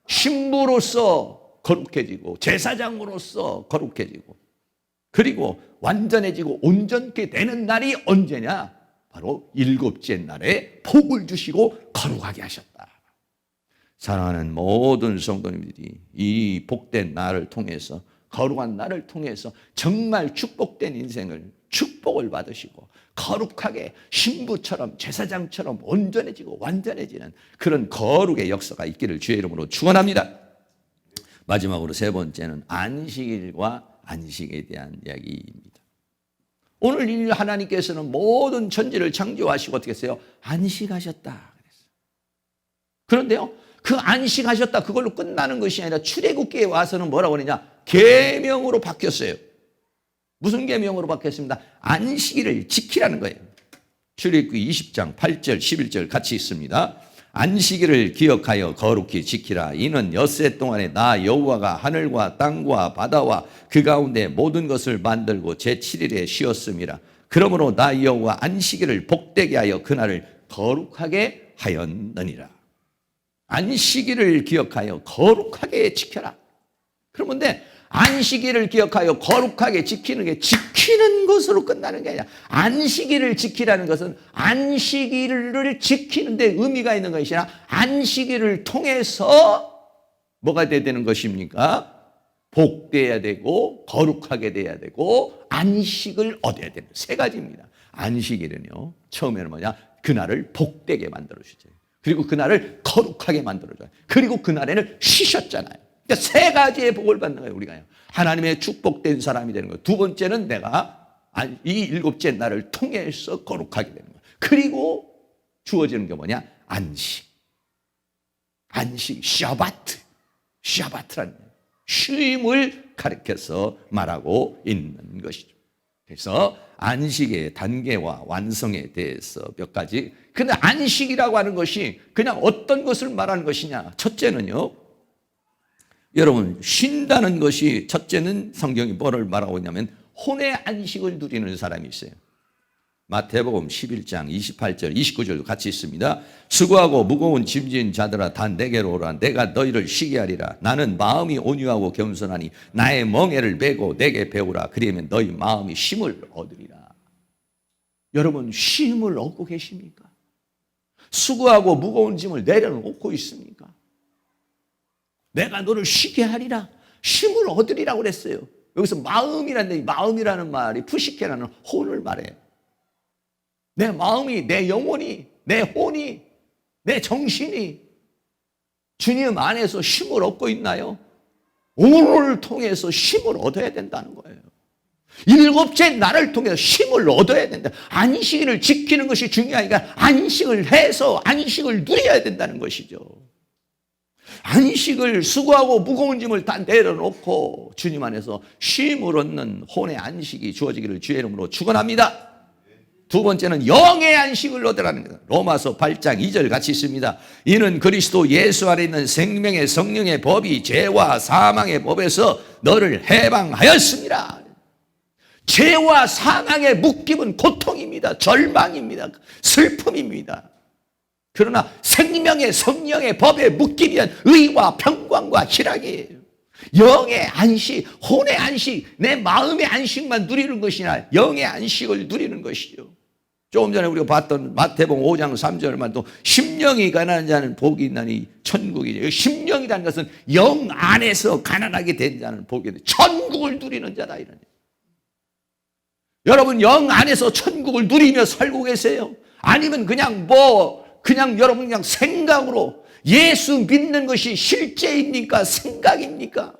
S1: 신부로서 거룩해지고 제사장으로서 거룩해지고 그리고 완전해지고 온전케 되는 날이 언제냐? 바로 일곱째 날에 복을 주시고 거룩하게 하셨다. 사랑하는 모든 성도님들이 이 복된 날을 통해서 거룩한 날을 통해서 정말 축복된 인생을 축복을 받으시고 거룩하게 신부처럼 제사장처럼 온전해지고 완전해지는 그런 거룩의 역사가 있기를 주의 이름으로 축원합니다. 마지막으로 세 번째는 안식일과 안식에 대한 이야기입니다. 오늘 이 하나님께서는 모든 천지를 창조하시고 어떻게 했어요? 안식하셨다 그랬어요. 그런데요, 그 안식하셨다 그걸로 끝나는 것이 아니라 출애굽기에 와서는 뭐라고 하느냐? 계명으로 바뀌었어요. 무슨 계명으로 바뀌었습니다? 안식일을 지키라는 거예요. 출애굽기 20장 8절 11절 같이 있습니다. 안식일을 기억하여 거룩히 지키라. 이는 엿새 동안에 나 여호와가 하늘과 땅과 바다와 그 가운데 모든 것을 만들고 제7일에 쉬었음이라. 그러므로 나 여호와 안식일을 복되게 하여 그날을 거룩하게 하였느니라. 안식일을 기억하여 거룩하게 지켜라. 그런데 안식일을 기억하여 거룩하게 지키는 게 지키는 것으로 끝나는 게 아니라 안식일을 지키라는 것은 안식일을 지키는 데 의미가 있는 것이 아니라 안식일을 통해서 뭐가 돼야 되는 것입니까? 복돼야 되고 거룩하게 돼야 되고 안식을 얻어야 되는 세 가지입니다. 안식일은요, 처음에는 뭐냐? 그날을 복되게 만들어주죠. 그리고 그날을 거룩하게 만들어줘요. 그리고 그날에는 쉬셨잖아요. 그러니까 세 가지의 복을 받는 거예요, 우리가요. 하나님의 축복된 사람이 되는 거예요. 두 번째는 내가 이 일곱째 날을 통해서 거룩하게 되는 거예요. 그리고 주어지는 게 뭐냐? 안식. 안식, 샤바트라는 거예요. 쉼을 가리켜서 말하고 있는 것이죠. 그래서 안식의 단계와 완성에 대해서 몇 가지. 근데 안식이라고 하는 것이 그냥 어떤 것을 말하는 것이냐? 첫째는요, 여러분, 쉰다는 것이, 첫째는 성경이 뭐를 말하고 있냐면 혼의 안식을 누리는 사람이 있어요. 마태복음 11장 28절 29절도 같이 있습니다. 수고하고 무거운 짐진 자들아 다 내게로 오라. 내가 너희를 쉬게 하리라. 나는 마음이 온유하고 겸손하니 나의 멍에를 메고 내게 배우라. 그러면 너희 마음이 쉼을 얻으리라. 여러분, 쉼을 얻고 계십니까? 수고하고 무거운 짐을 내려놓고 있습니까? 내가 너를 쉬게 하리라. 쉼을 얻으리라고 그랬어요. 여기서 마음이라는 말이 푸시케라는 혼을 말해요. 내 마음이, 내 영혼이, 내 혼이, 내 정신이 주님 안에서 쉼을 얻고 있나요? 오늘을 통해서 쉼을 얻어야 된다는 거예요. 일곱째 날을 통해서 쉼을 얻어야 된다. 안식일을 지키는 것이 중요하니까 안식을 해서 안식을 누려야 된다는 것이죠. 안식을, 수고하고 무거운 짐을 다 내려놓고 주님 안에서 쉼을 얻는 혼의 안식이 주어지기를 주의 이름으로 축원합니다. 두 번째는 영의 안식을 얻으라는 겁니다. 로마서 8장 2절 같이 있습니다. 이는 그리스도 예수 안에 있는 생명의 성령의 법이 죄와 사망의 법에서 너를 해방하였습니다. 죄와 사망의 묶임은 고통입니다. 절망입니다. 슬픔입니다. 그러나 생명의 성령의 법에 묶기 위한 의와 평강과 희락이에요. 영의 안식, 혼의 안식, 내 마음의 안식만 누리는 것이 아니라 영의 안식을 누리는 것이죠. 조금 전에 우리가 봤던 마태복음 5장 3절만 또 심령이 가난한 자는 복이 있나니 천국이죠. 심령이라는 것은 영 안에서 가난하게 된 자는 복이 있다. 천국을 누리는 자다 이러네. 여러분, 영 안에서 천국을 누리며 살고 계세요? 아니면 그냥 여러분 그냥 생각으로 예수 믿는 것이 실제입니까? 생각입니까?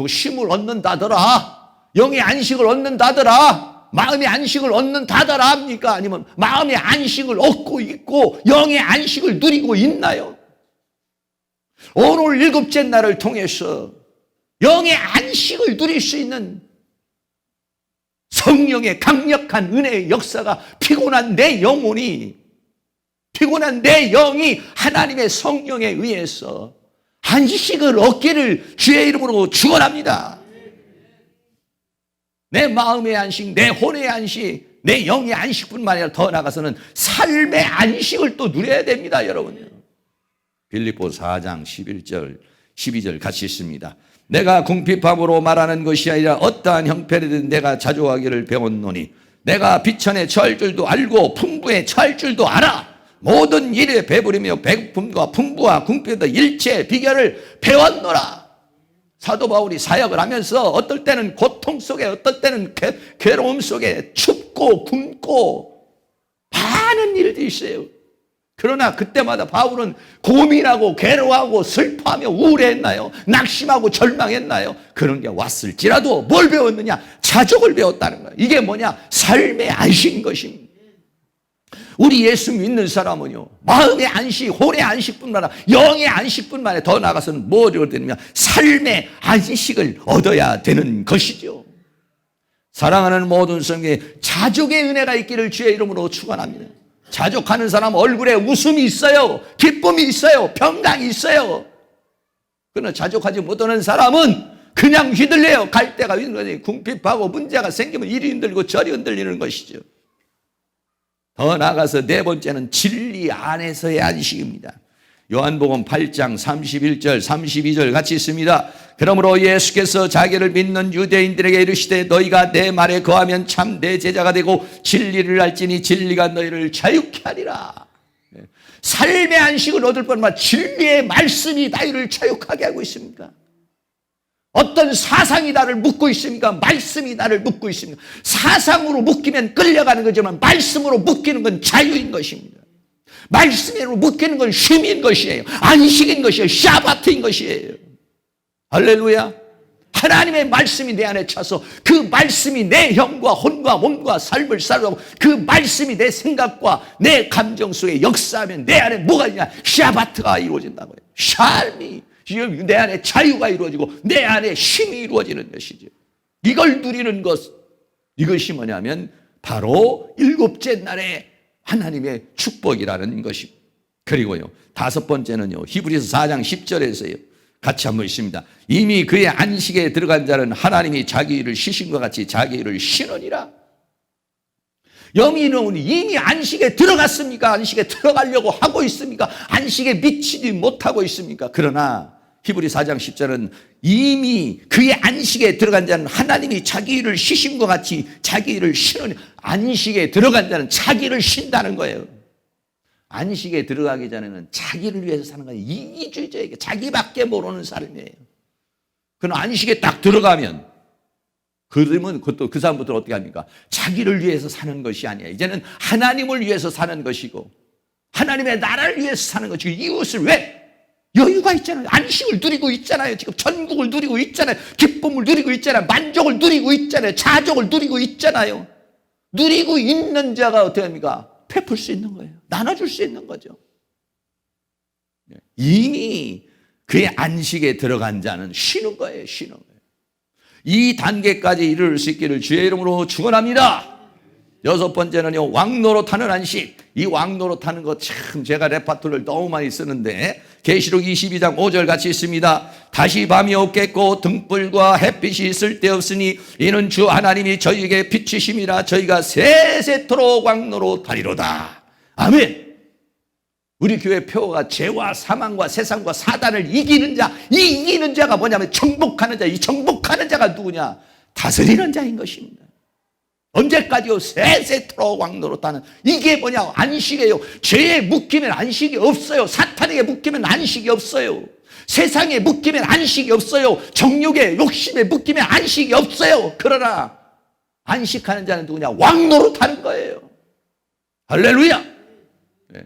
S1: 쉼을 얻는다더라. 영의 안식을 얻는다더라. 마음의 안식을 얻는다더라 합니까? 아니면 마음의 안식을 얻고 있고 영의 안식을 누리고 있나요? 오늘 일곱째 날을 통해서 영의 안식을 누릴 수 있는 성령의 강력한 은혜의 역사가 피곤한 내 영혼이, 피곤한 내 영이 하나님의 성령에 의해서 안식을 얻기를 주의 이름으로 축원합니다. 내 마음의 안식, 내 혼의 안식, 내 영의 안식뿐만 아니라 더 나아가서는 삶의 안식을 또 누려야 됩니다, 여러분. 빌립보 4장 11절 12절 같이 있습니다. 내가 궁핍함으로 말하는 것이 아니라 어떠한 형편이든 내가 자족하기를 배웠노니 내가 비천에 처할 줄도 알고 풍부에 처할 줄도 알아. 모든 일에 배부리며 배고픔과 풍부와 궁핍의 일체 비결을 배웠노라. 사도 바울이 사역을 하면서 어떨 때는 고통 속에, 어떨 때는 괴로움 속에 춥고 굶고 많은 일들이 있어요. 그러나 그때마다 바울은 고민하고 괴로워하고 슬퍼하며 우울해했나요? 낙심하고 절망했나요? 그런 게 왔을지라도 뭘 배웠느냐? 자족을 배웠다는 거예요. 이게 뭐냐? 삶의 안식인 것입니다. 우리 예수 믿는 사람은요, 마음의 안식, 혼의 안식뿐만 아니라 영의 안식뿐만 아니라 더 나아가서는 뭐를 얻어야 되느냐? 삶의 안식을 얻어야 되는 것이죠. 사랑하는 모든 성도에 자족의 은혜가 있기를 주의 이름으로 축원합니다. 자족하는 사람 얼굴에 웃음이 있어요. 기쁨이 있어요. 평강이 있어요. 그러나 자족하지 못하는 사람은 그냥 휘둘려요. 갈 데가 휘둘려요. 궁핍하고 문제가 생기면 이리 흔들리고 저리 흔들리는 것이죠. 더 나아가서 네 번째는 진리 안에서의 안식입니다. 요한복음 8장 31절 32절 같이 있습니다. 그러므로 예수께서 자기를 믿는 유대인들에게 이르시되 너희가 내 말에 거하면 참 내 제자가 되고 진리를 알지니 진리가 너희를 자유케 하리라. 삶의 안식을 얻을 뿐만 진리의 말씀이 너희를 자유하게 하고 있습니까? 어떤 사상이 나를 묶고 있습니까? 말씀이 나를 묶고 있습니까? 사상으로 묶이면 끌려가는 거지만 말씀으로 묶이는 건 자유인 것입니다. 말씀으로 묶이는 건 쉼인 것이에요. 안식인 것이에요. 샤바트인 것이에요. 할렐루야. 하나님의 말씀이 내 안에 차서 그 말씀이 내 영과 혼과 몸과 삶을 살아가고 그 말씀이 내 생각과 내 감정 속에 역사하면 내 안에 뭐가 있냐? 샤바트가 이루어진다고요. 삶이 내 안에 자유가 이루어지고 내 안에 쉼이 이루어지는 것이죠. 이걸 누리는 것, 이것이 뭐냐면 바로 일곱째 날에 하나님의 축복이라는 것입니다. 그리고요, 다섯 번째는요, 히브리서 4장 10절에서요. 같이 한번 있습니다. 이미 그의 안식에 들어간 자는 하나님이 자기 일을 쉬신과 같이 자기 일을 쉬느니라. 영이는 이미 안식에 들어갔습니까? 안식에 들어가려고 하고 있습니까? 안식에 미치지 못하고 있습니까? 그러나 히브리 4장 10절은 이미 그의 안식에 들어간 자는 하나님이 자기 일을 쉬심과 같이 자기 일을 쉬는, 안식에 들어간 자는 자기 일을 쉰다는 거예요. 안식에 들어가기 전에는 자기를 위해서 사는 거예요. 이기주의자에게 자기밖에 모르는 삶이에요. 그러나 안식에 딱 들어가면 그러면 그것도 그 사람부터 어떻게 합니까? 자기를 위해서 사는 것이 아니에요. 이제는 하나님을 위해서 사는 것이고 하나님의 나라를 위해서 사는 것이고 이웃을 왜? 여유가 있잖아요. 안식을 누리고 있잖아요. 지금 천국을 누리고 있잖아요. 기쁨을 누리고 있잖아요. 만족을 누리고 있잖아요. 자족을 누리고 있잖아요. 누리고 있는 자가 어떻게 합니까? 베풀 수 있는 거예요. 나눠줄 수 있는 거죠. 이미 그의 안식에 들어간 자는 쉬는 거예요. 쉬는 거예요. 이 단계까지 이룰 수 있기를 주의 이름으로 축원합니다. 여섯 번째는요, 왕노릇하는 안식. 이 왕노릇하는 거 참 제가 레파토리를 너무 많이 쓰는데 계시록 22장 5절 같이 있습니다. 다시 밤이 없겠고 등불과 햇빛이 쓸데없으니 이는 주 하나님이 저희에게 비추심이라 저희가 세세토록 왕노릇하리로다. 아멘. 우리 교회 표어가 죄와 사망과 세상과 사단을 이기는 자. 이 이기는 자가 뭐냐면 정복하는 자. 이 정복하는 자가 누구냐? 다스리는 자인 것입니다. 언제까지요? 세세토록 왕노릇하는. 이게 뭐냐? 안식이에요. 죄에 묶이면 안식이 없어요. 사탄에게 묶이면 안식이 없어요. 세상에 묶이면 안식이 없어요. 정욕에 욕심에 묶이면 안식이 없어요. 그러나 안식하는 자는 누구냐? 왕노릇하는 거예요. 할렐루야. 네.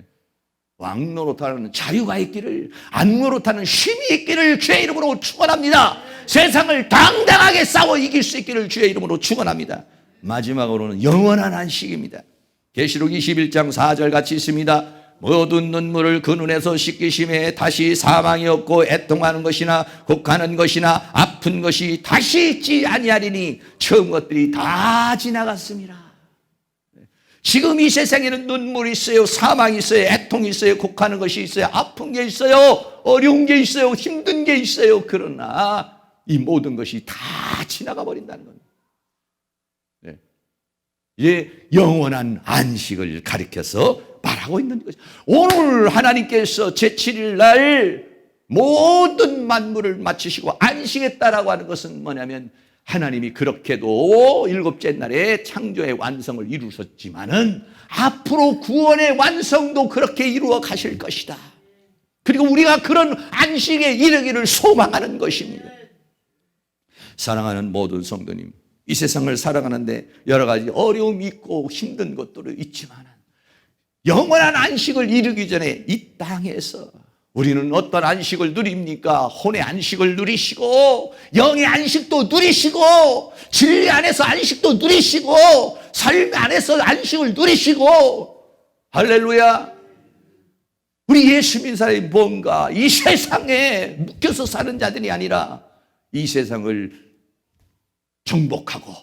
S1: 왕노릇하는 자유가 있기를, 안노릇하는 쉼이 있기를 주의 이름으로 축원합니다. 세상을 당당하게 싸워 이길 수 있기를 주의 이름으로 축원합니다. 마지막으로는 영원한 안식입니다. 계시록 21장 4절 같이 있습니다. 모든 눈물을 그 눈에서 씻기심에 다시 사망이 없고 애통하는 것이나 곡하는 것이나 아픈 것이 다시 있지 아니하리니 처음 것들이 다 지나갔습니다. 지금 이 세상에는 눈물이 있어요. 사망이 있어요. 애통이 있어요. 곡하는 것이 있어요. 아픈 게 있어요. 어려운 게 있어요. 힘든 게 있어요. 그러나 이 모든 것이 다 지나가 버린다는 겁니다. 이제 영원한 안식을 가리켜서 말하고 있는 것이죠. 오늘 하나님께서 제7일 날 모든 만물을 마치시고 안식했다라고 하는 것은 뭐냐면 하나님이 그렇게도 일곱째 날에 창조의 완성을 이루셨지만은 앞으로 구원의 완성도 그렇게 이루어 가실 것이다. 그리고 우리가 그런 안식에 이르기를 소망하는 것입니다. 사랑하는 모든 성도님, 이 세상을 살아가는데 여러 가지 어려움이 있고 힘든 것들이 있지만 영원한 안식을 이루기 전에 이 땅에서 우리는 어떤 안식을 누립니까? 혼의 안식을 누리시고 영의 안식도 누리시고 진리 안에서 안식도 누리시고 삶 안에서 안식을 누리시고 할렐루야. 우리 예수 믿는 사람이 뭔가 이 세상에 묶여서 사는 자들이 아니라 이 세상을 정복하고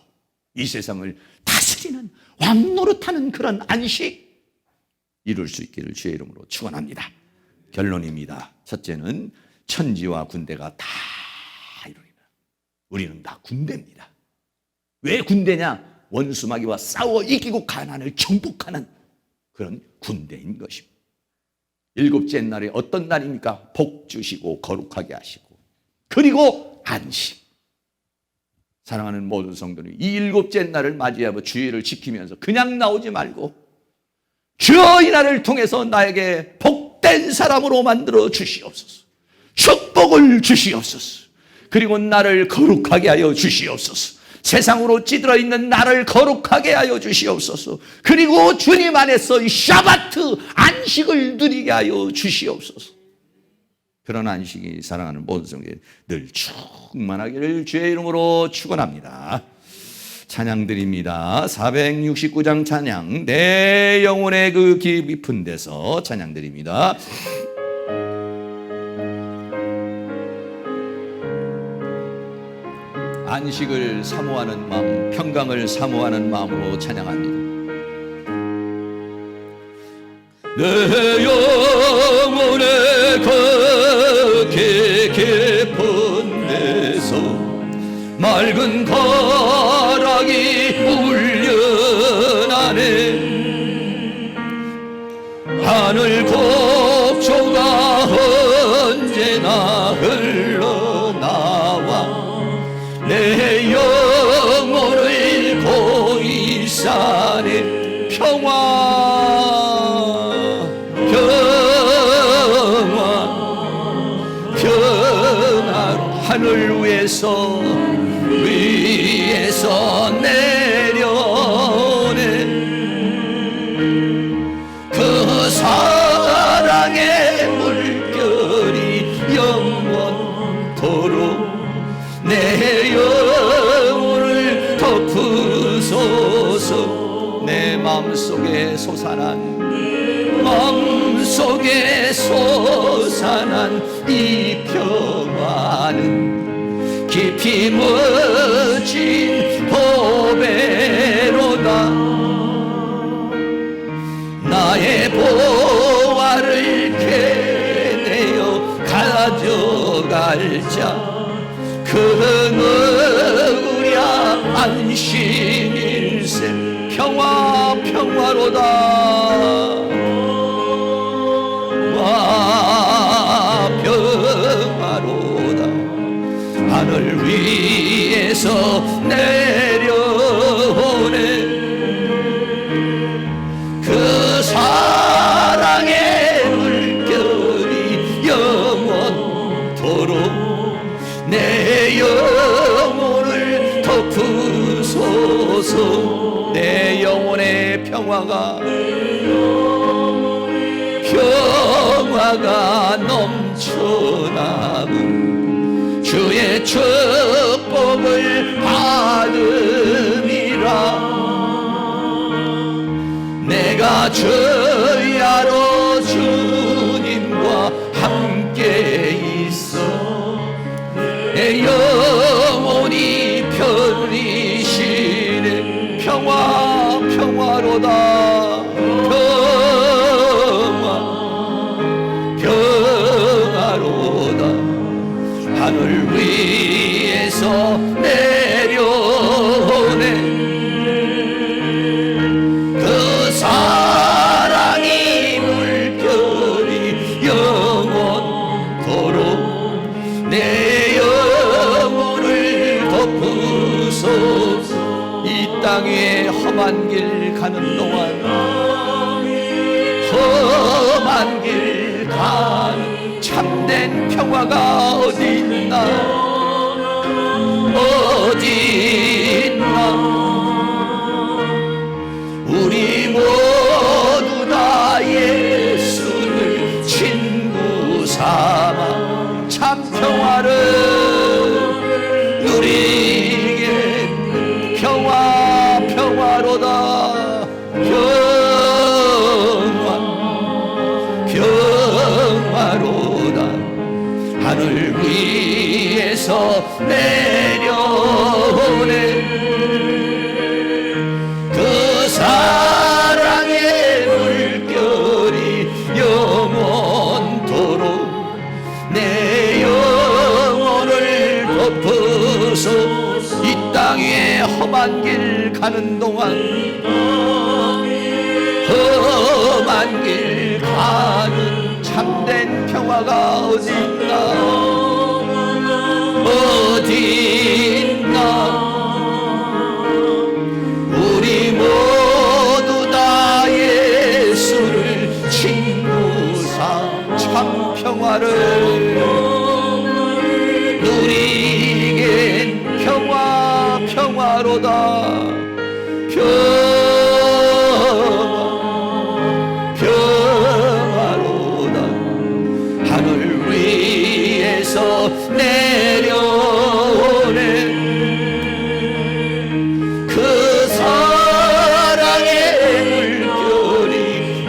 S1: 이 세상을 다스리는 왕노릇하는 그런 안식 이룰 수 있기를 주의 이름으로 축원합니다. 결론입니다. 첫째는 천지와 군대가 다 이루리라. 우리는 다 군대입니다. 왜 군대냐? 원수마귀와 싸워 이기고 가난을 정복하는 그런 군대인 것입니다. 일곱째 날에 어떤 날입니까? 복 주시고 거룩하게 하시고 그리고 안식. 사랑하는 모든 성도님, 이 일곱째 날을 맞이하고 주일을 지키면서 그냥 나오지 말고 주여 이 날을 통해서 나에게 복된 사람으로 만들어 주시옵소서. 축복을 주시옵소서. 그리고 나를 거룩하게 하여 주시옵소서. 세상으로 찌들어 있는 나를 거룩하게 하여 주시옵소서. 그리고 주님 안에서 이 샤바트 안식을 누리게 하여 주시옵소서. 그런 안식이 사랑하는 모든 성도들 늘 충만하기를 주의 이름으로 축원합니다. 찬양 드립니다. 469장 찬양, 내 영혼의 그 깊은 데서 찬양 드립니다. 안식을 사모하는 마음, 평강을 사모하는 마음으로 찬양합니다. 내 영혼의 그 깊은 데서 맑은 가락이 울려나네. 하늘 곡조가 언제나 흘러나와 내 영혼을 고이 산에 평화로 하늘 위에서 내려오네. 그 사랑의 물결이 영원토록 내 영혼을 덮으소서. 내 마음속에 솟아난 이 평화는 깊이 묻힌 보배로다. 나의 보화를 캐내어 가져갈 자 그 누구랴 안식일세. 평화로다. 평화로다. 하늘 위에서 내려오네. 그 사랑의 물결이 영원토록 내 영혼을 덮으소서. 내 영혼의 평화가 넘쳐나고 주의 축복을 받으리라. 내가 주야로 주님과 함께 있어 내 영혼이 편리시네. 평화로다. 평화로다. 하늘 위에서 내려오네. 그 사랑이 물결이 영원토록 내 영혼을 덮으소서. 이 땅 위에 험한 길 가는 동안 험한 길 가는 참된 평화가 어디 있나. 우리 모두 다 예수를 친구 삼아 참 평화를 누리게. 평화로다. 평화로다. 하늘 위에서 내려오네. 그 사랑의 물결이 영원토록 내 영혼을 덮으소. 이 땅 위에 험한 길 가는 동안 험한 길 가는 평화가 어딨나 우리 모두 다 예수를 친구사 참 평화를 누리겐 평화로다 평화로다 하늘 위에서 내려오네 그 사랑의 물결이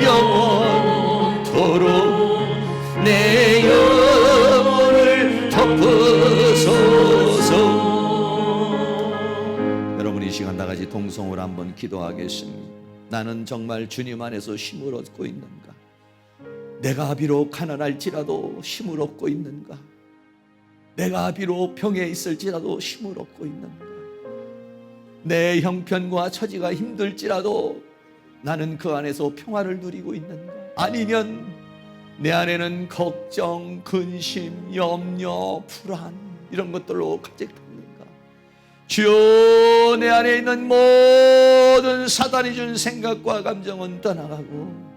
S1: 영원토록 내 영혼을 덮으소서. 여러분 이 시간 다같이 동성으로 한번 기도하겠습니다. 나는 정말 주님 안에서 힘을 얻고 있는가? 내가 비록 가난할지라도 힘을 얻고 있는가? 내가 비록 병에 있을지라도 힘을 얻고 있는가? 내 형편과 처지가 힘들지라도 나는 그 안에서 평화를 누리고 있는가? 아니면 내 안에는 걱정, 근심, 염려, 불안 이런 것들로 가득했는가? 주여 내 안에 있는 모든 사단이 준 생각과 감정은 떠나가고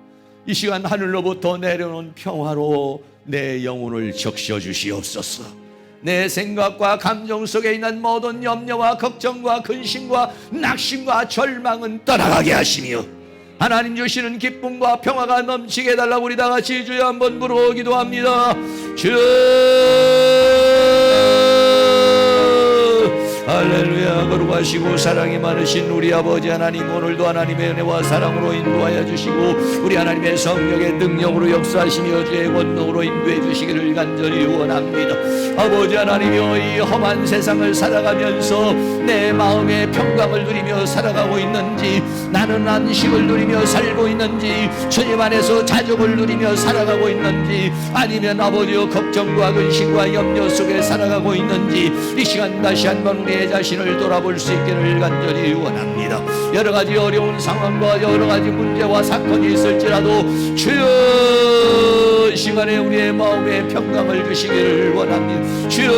S1: 이 시간 하늘로부터 내려오는 평화로 내 영혼을 적셔 주시옵소서. 내 생각과 감정 속에 있는 모든 염려와 걱정과 근심과 낙심과 절망은 떠나가게 하시며 하나님 주시는 기쁨과 평화가 넘치게 해달라고 우리 다같이 주여 한번 부르고 기도합니다. 할렐루야. 거룩하시고 사랑이 많으신 우리 아버지 하나님, 오늘도 하나님의 은혜와 사랑으로 인도하여 주시고 우리 하나님의 성령의 능력으로 역사하시며 주의 권능으로 인도해 주시기를 간절히 원합니다. 아버지 하나님이여, 이 험한 세상을 살아가면서 내 마음의 평강을 누리며 살아가고 있는지, 나는 안식을 누리며 살고 있는지, 주님 안에서 자족을 누리며 살아가고 있는지, 아니면 아버지여 걱정과 근심과 염려 속에 살아가고 있는지 이 시간 다시 한번 우리의 자신을 돌아볼 수 있기를 간절히 원합니다. 여러 가지 어려운 상황과 여러 가지 문제와 사건이 있을지라도 주여 이 시간에 우리의 마음에 평강을 주시기를 원합니다. 주여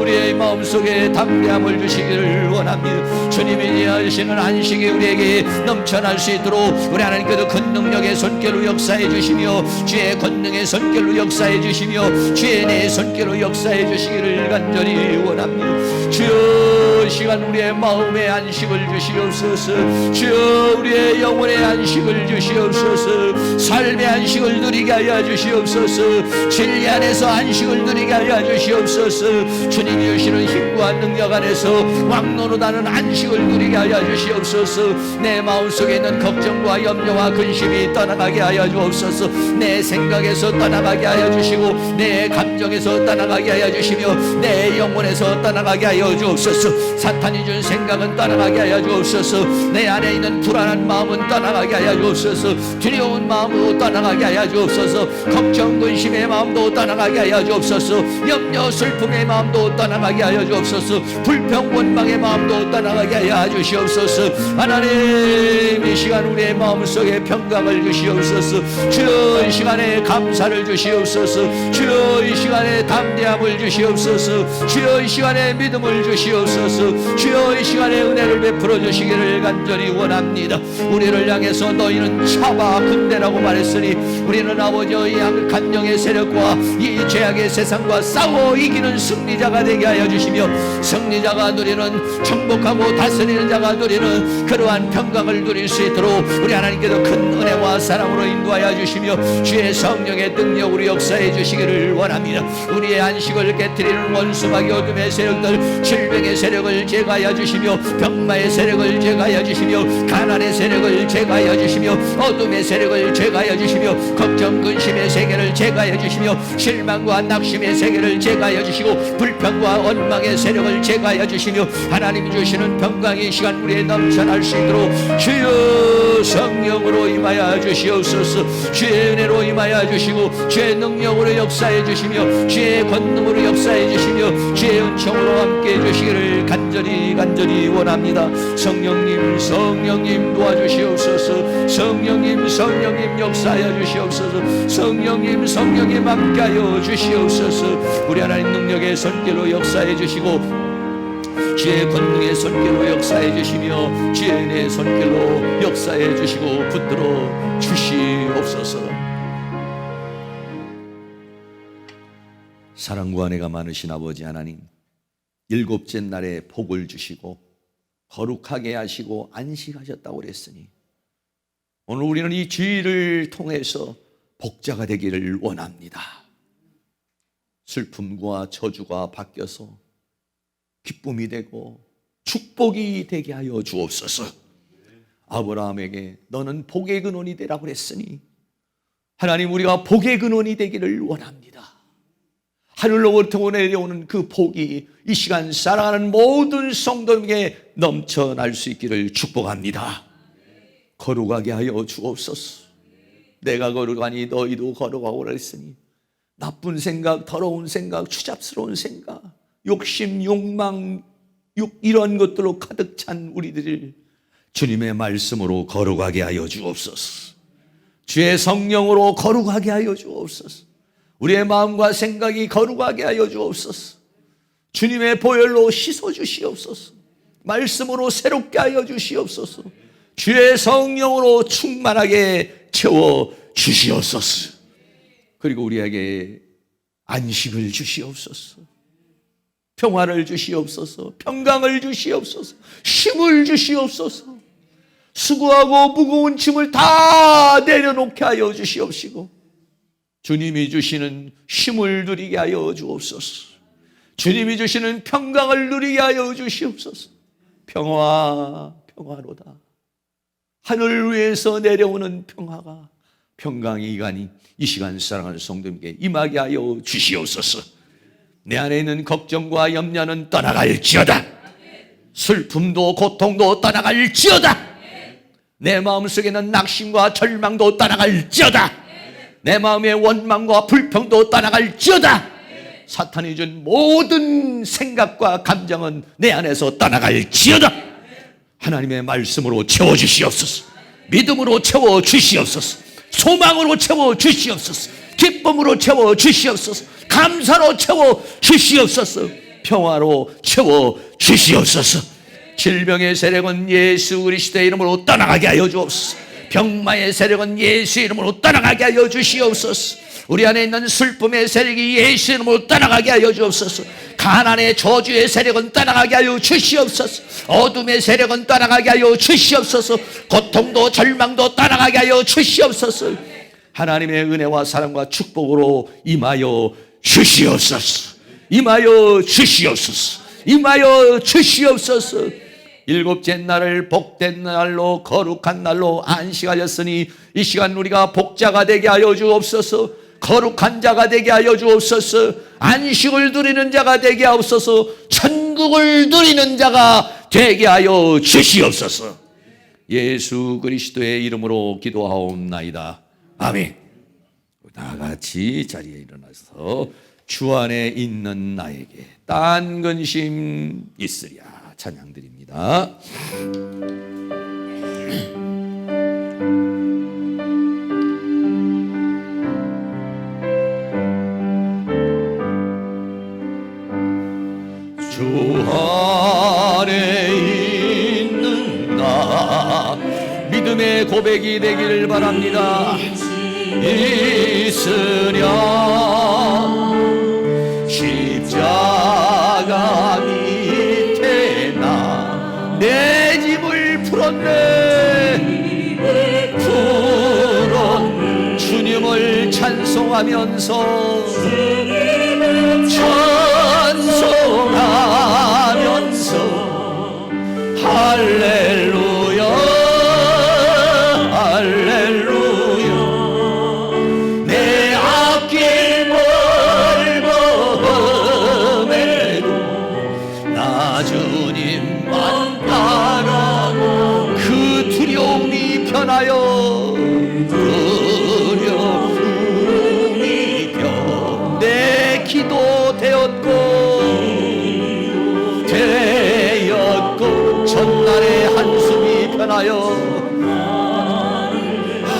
S1: 우리의 마음속에 담대함을 주시기를 원합니다. 주님이 하시는 안식이 우리에게 넘쳐날 수 있도록 우리 하나님께도 큰 능력의 손길로 역사해 주시며 주의 권능의 손길로 역사해 주시며 주의 내 손길로 역사해 주시기를 간절히 원합니다. 주여 이 시간 우리의 마음에 안식을 주시옵소서. 주여 우리의 영혼의 안식을 주시옵소서. 삶의 안식을 누리게 하여 주시옵소서. 진리 안에서 안식을 누리게 하여 주시옵소서. 주님이 주시는 힘과 능력 안에서 왕노릇하는 안식을 누리게 하여 주시옵소서. 내 마음속에 있는 걱정과 염려와 근심이 떠나가게 하여 주옵소서. 내 생각에서 떠나가게 하여 주시고 내 감정에서 떠나가게 하여 주시며 내 영혼에서 떠나가게 하여 주옵소서. 사탄이 준 생각은 떠나가게 하여 주옵소서. 내 안에 있는 불안한 마음은 떠나가게 하여 주옵소서. 두려운 마음도 떠나가게 하여 주옵소서. 걱정 근심의 마음도 떠나가게 하여 주옵소서. 염려 슬픔의 마음도 떠나가게 하여 주옵소서. 불평 원망의 마음도 떠나가게 하여 주시옵소서. 하나님 이 시간 우리의 마음속에 평강을 주시옵소서. 주여 이 시간에 감사를 주시옵소서. 주여 이 시간에 담대함을 주시옵소서. 주여 이 시간에 믿음을 주시옵소서. 주여 이 시간에 은혜를 베풀어 주시기를 간절히 원합니다. 우리를 향해서 너희는 차바 군대라고 말했으니 우리는 아버지의 약한 영의 세력과 이 죄악의 세상과 싸워 이기는 승리자가 되게 하여 주시며 승리자가 누리는 정복하고 다스리는 자가 누리는 그러한 평강을 누릴 수 있도록 우리 하나님께서 큰 은혜와 사랑으로 인도하여 주시며 주의 성령의 능력으로 역사해 주시기를 원합니다. 우리의 안식을 깨트리는 원수마귀 어둠의 세력들, 질병의 세력을 제거하여 주시며 병마의 세력을 제거하여 주시며 가난의 세력을 제거하여 주시며 어둠의 세력을 제거하여 주시며 걱정 근심의 세계를 제거하여 주시며 실망과 낙심의 세계를 제거하여 주시고 불평과 원망의 세력을 제거하여 주시며 하나님 주시는 평강의 시간 우리에 넘쳐날 수 있도록 주여 주여 성령으로 임하여 주시옵소서. 주의 은혜로 임하여 주시고 주의 능력으로 역사해 주시며 주의 권능으로 역사해 주시며 주의 은총으로 함께해 주시기를 간절히 원합니다. 성령님 도와주시옵소서. 성령님 역사하여 주시옵소서. 성령님 함께하여 주시옵소서. 우리 하나님 능력의 손길로 역사해 주시고 주의 권능의 손길로 역사해 주시며 주의 은혜의 손길로 역사해 주시고 붙들어 주시옵소서. 사랑과 은혜가 많으신 아버지 하나님, 일곱째 날에 복을 주시고 거룩하게 하시고 안식하셨다고 그랬으니 오늘 우리는 이 주일을 통해서 복자가 되기를 원합니다. 슬픔과 저주가 바뀌어서 기쁨이 되고 축복이 되게 하여 주옵소서. 아브라함에게 너는 복의 근원이 되라고 그랬으니 하나님, 우리가 복의 근원이 되기를 원합니다. 하늘로부터 내려오는 그 복이 이 시간 사랑하는 모든 성도에게 넘쳐날 수 있기를 축복합니다. 거룩하게 하여 주옵소서. 내가 거룩하니 너희도 거룩하고 그랬으니 나쁜 생각, 더러운 생각, 추잡스러운 생각, 욕심, 욕망, 이런 것들로 가득 찬 우리들을 주님의 말씀으로 거룩하게 하여 주옵소서. 주의 성령으로 거룩하게 하여 주옵소서. 우리의 마음과 생각이 거룩하게 하여 주옵소서. 주님의 보혈로 씻어 주시옵소서. 말씀으로 새롭게 하여 주시옵소서. 주의 성령으로 충만하게 채워 주시옵소서. 그리고 우리에게 안식을 주시옵소서. 평화를 주시옵소서. 평강을 주시옵소서. 힘을 주시옵소서. 수고하고 무거운 짐을 다 내려놓게 하여 주시옵시고 주님이 주시는 힘을 누리게 하여 주옵소서. 주님이 주시는 평강을 누리게 하여 주시옵소서. 평화로다. 하늘 위에서 내려오는 평화가, 평강의 이간이 이 시간 사랑하는 성도님께 임하게 하여 주시옵소서. 내 안에 있는 걱정과 염려는 떠나갈지어다. 슬픔도 고통도 떠나갈지어다. 내 마음속에는 낙심과 절망도 떠나갈지어다. 내 마음의 원망과 불평도 떠나갈지어다. 사탄이 준 모든 생각과 감정은 내 안에서 떠나갈지어다. 하나님의 말씀으로 채워주시옵소서. 믿음으로 채워주시옵소서. 소망으로 채워주시옵소서. 기쁨으로 채워주시옵소서. 감사로 채워주시옵소서. 평화로 채워주시옵소서. 질병의 세력은 예수 그리스도의 이름으로 떠나가게 하여 주옵소서. 병마의 세력은 예수의 이름으로 떠나가게 하여 주시옵소서. 우리 안에 있는 슬픔의 세력이 예수 이름으로 떠나가게 하여 주옵소서. 가난의 저주의 세력은 떠나가게 하여 주시옵소서. 어둠의 세력은 떠나가게 하여 주시옵소서. 고통도 절망도 떠나가게 하여 주시옵소서. 하나님의 은혜와 사랑과 축복으로 임하여 주시옵소서. 임하여 주시옵소서. 임하여 주시옵소서. 일곱째 날을 복된 날로 거룩한 날로 안식하셨으니 이 시간 우리가 복자가 되게 하여 주옵소서. 거룩한 자가 되게 하여 주옵소서. 안식을 누리는 자가 되게 하옵소서. 천국을 누리는 자가 되게 하여 주시옵소서. 예수 그리스도의 이름으로 기도하옵나이다. 아멘. 다 같이 자리에 일어나서 주 안에 있는 나에게 딴 근심 있으랴 찬양드립니다. 주 안에 있는 나 믿음의 고백이 되기를 바랍니다. 있으랴 십자가 밑에 나 내 짐을 풀었네. 주님을 찬송하면서 할렐루야 할렐루야. 내 앞길 멀고 험해도 나 주님만 따라고 그 두려움이 변하여 두려움이 펴 내 기도 되었고 전날의 한숨이 변하여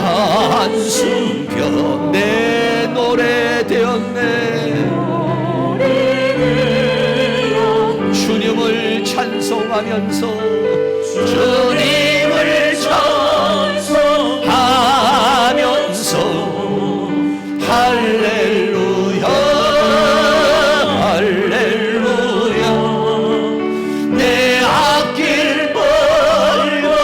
S1: 한숨 펴 내 노래 되었네. 주님을 찬송하면서 주님을 찬송하면서 할렐루야 할렐루야 내 앞길 멀거래도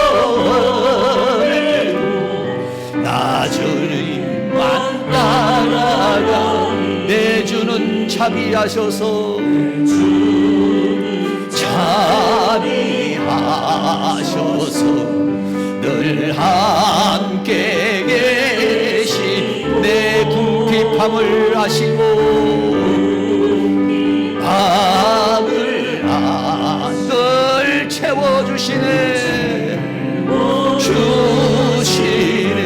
S1: 나 주님만 따라가 내 주는 자비하셔서 자비하셔서 늘 함께 계시 내 궁핍함을 아시고 밤을 늘 채워주시네 주시네.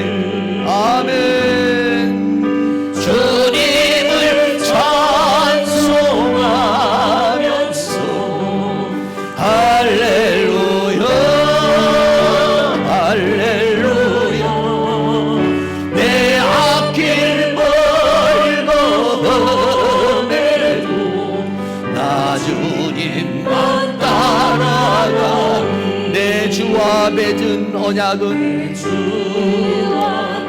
S1: 아멘. 주님을 찬송하면서 할렐루야 할렐루야 내 앞길 멀거래도 나 주님만 따라가 내 주와 맺은 언약은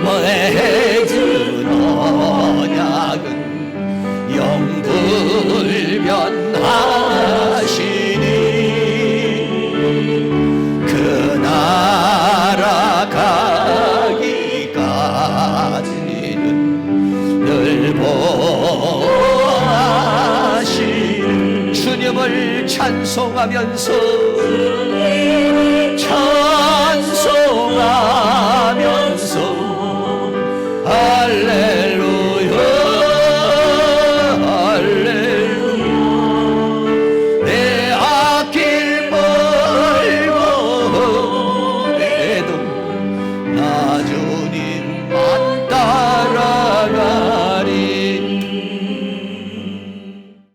S1: 맺은 언약은 영불변하시니 그 나라 가기까지는 늘 보호하시는 주님을 찬송하면서 찬송하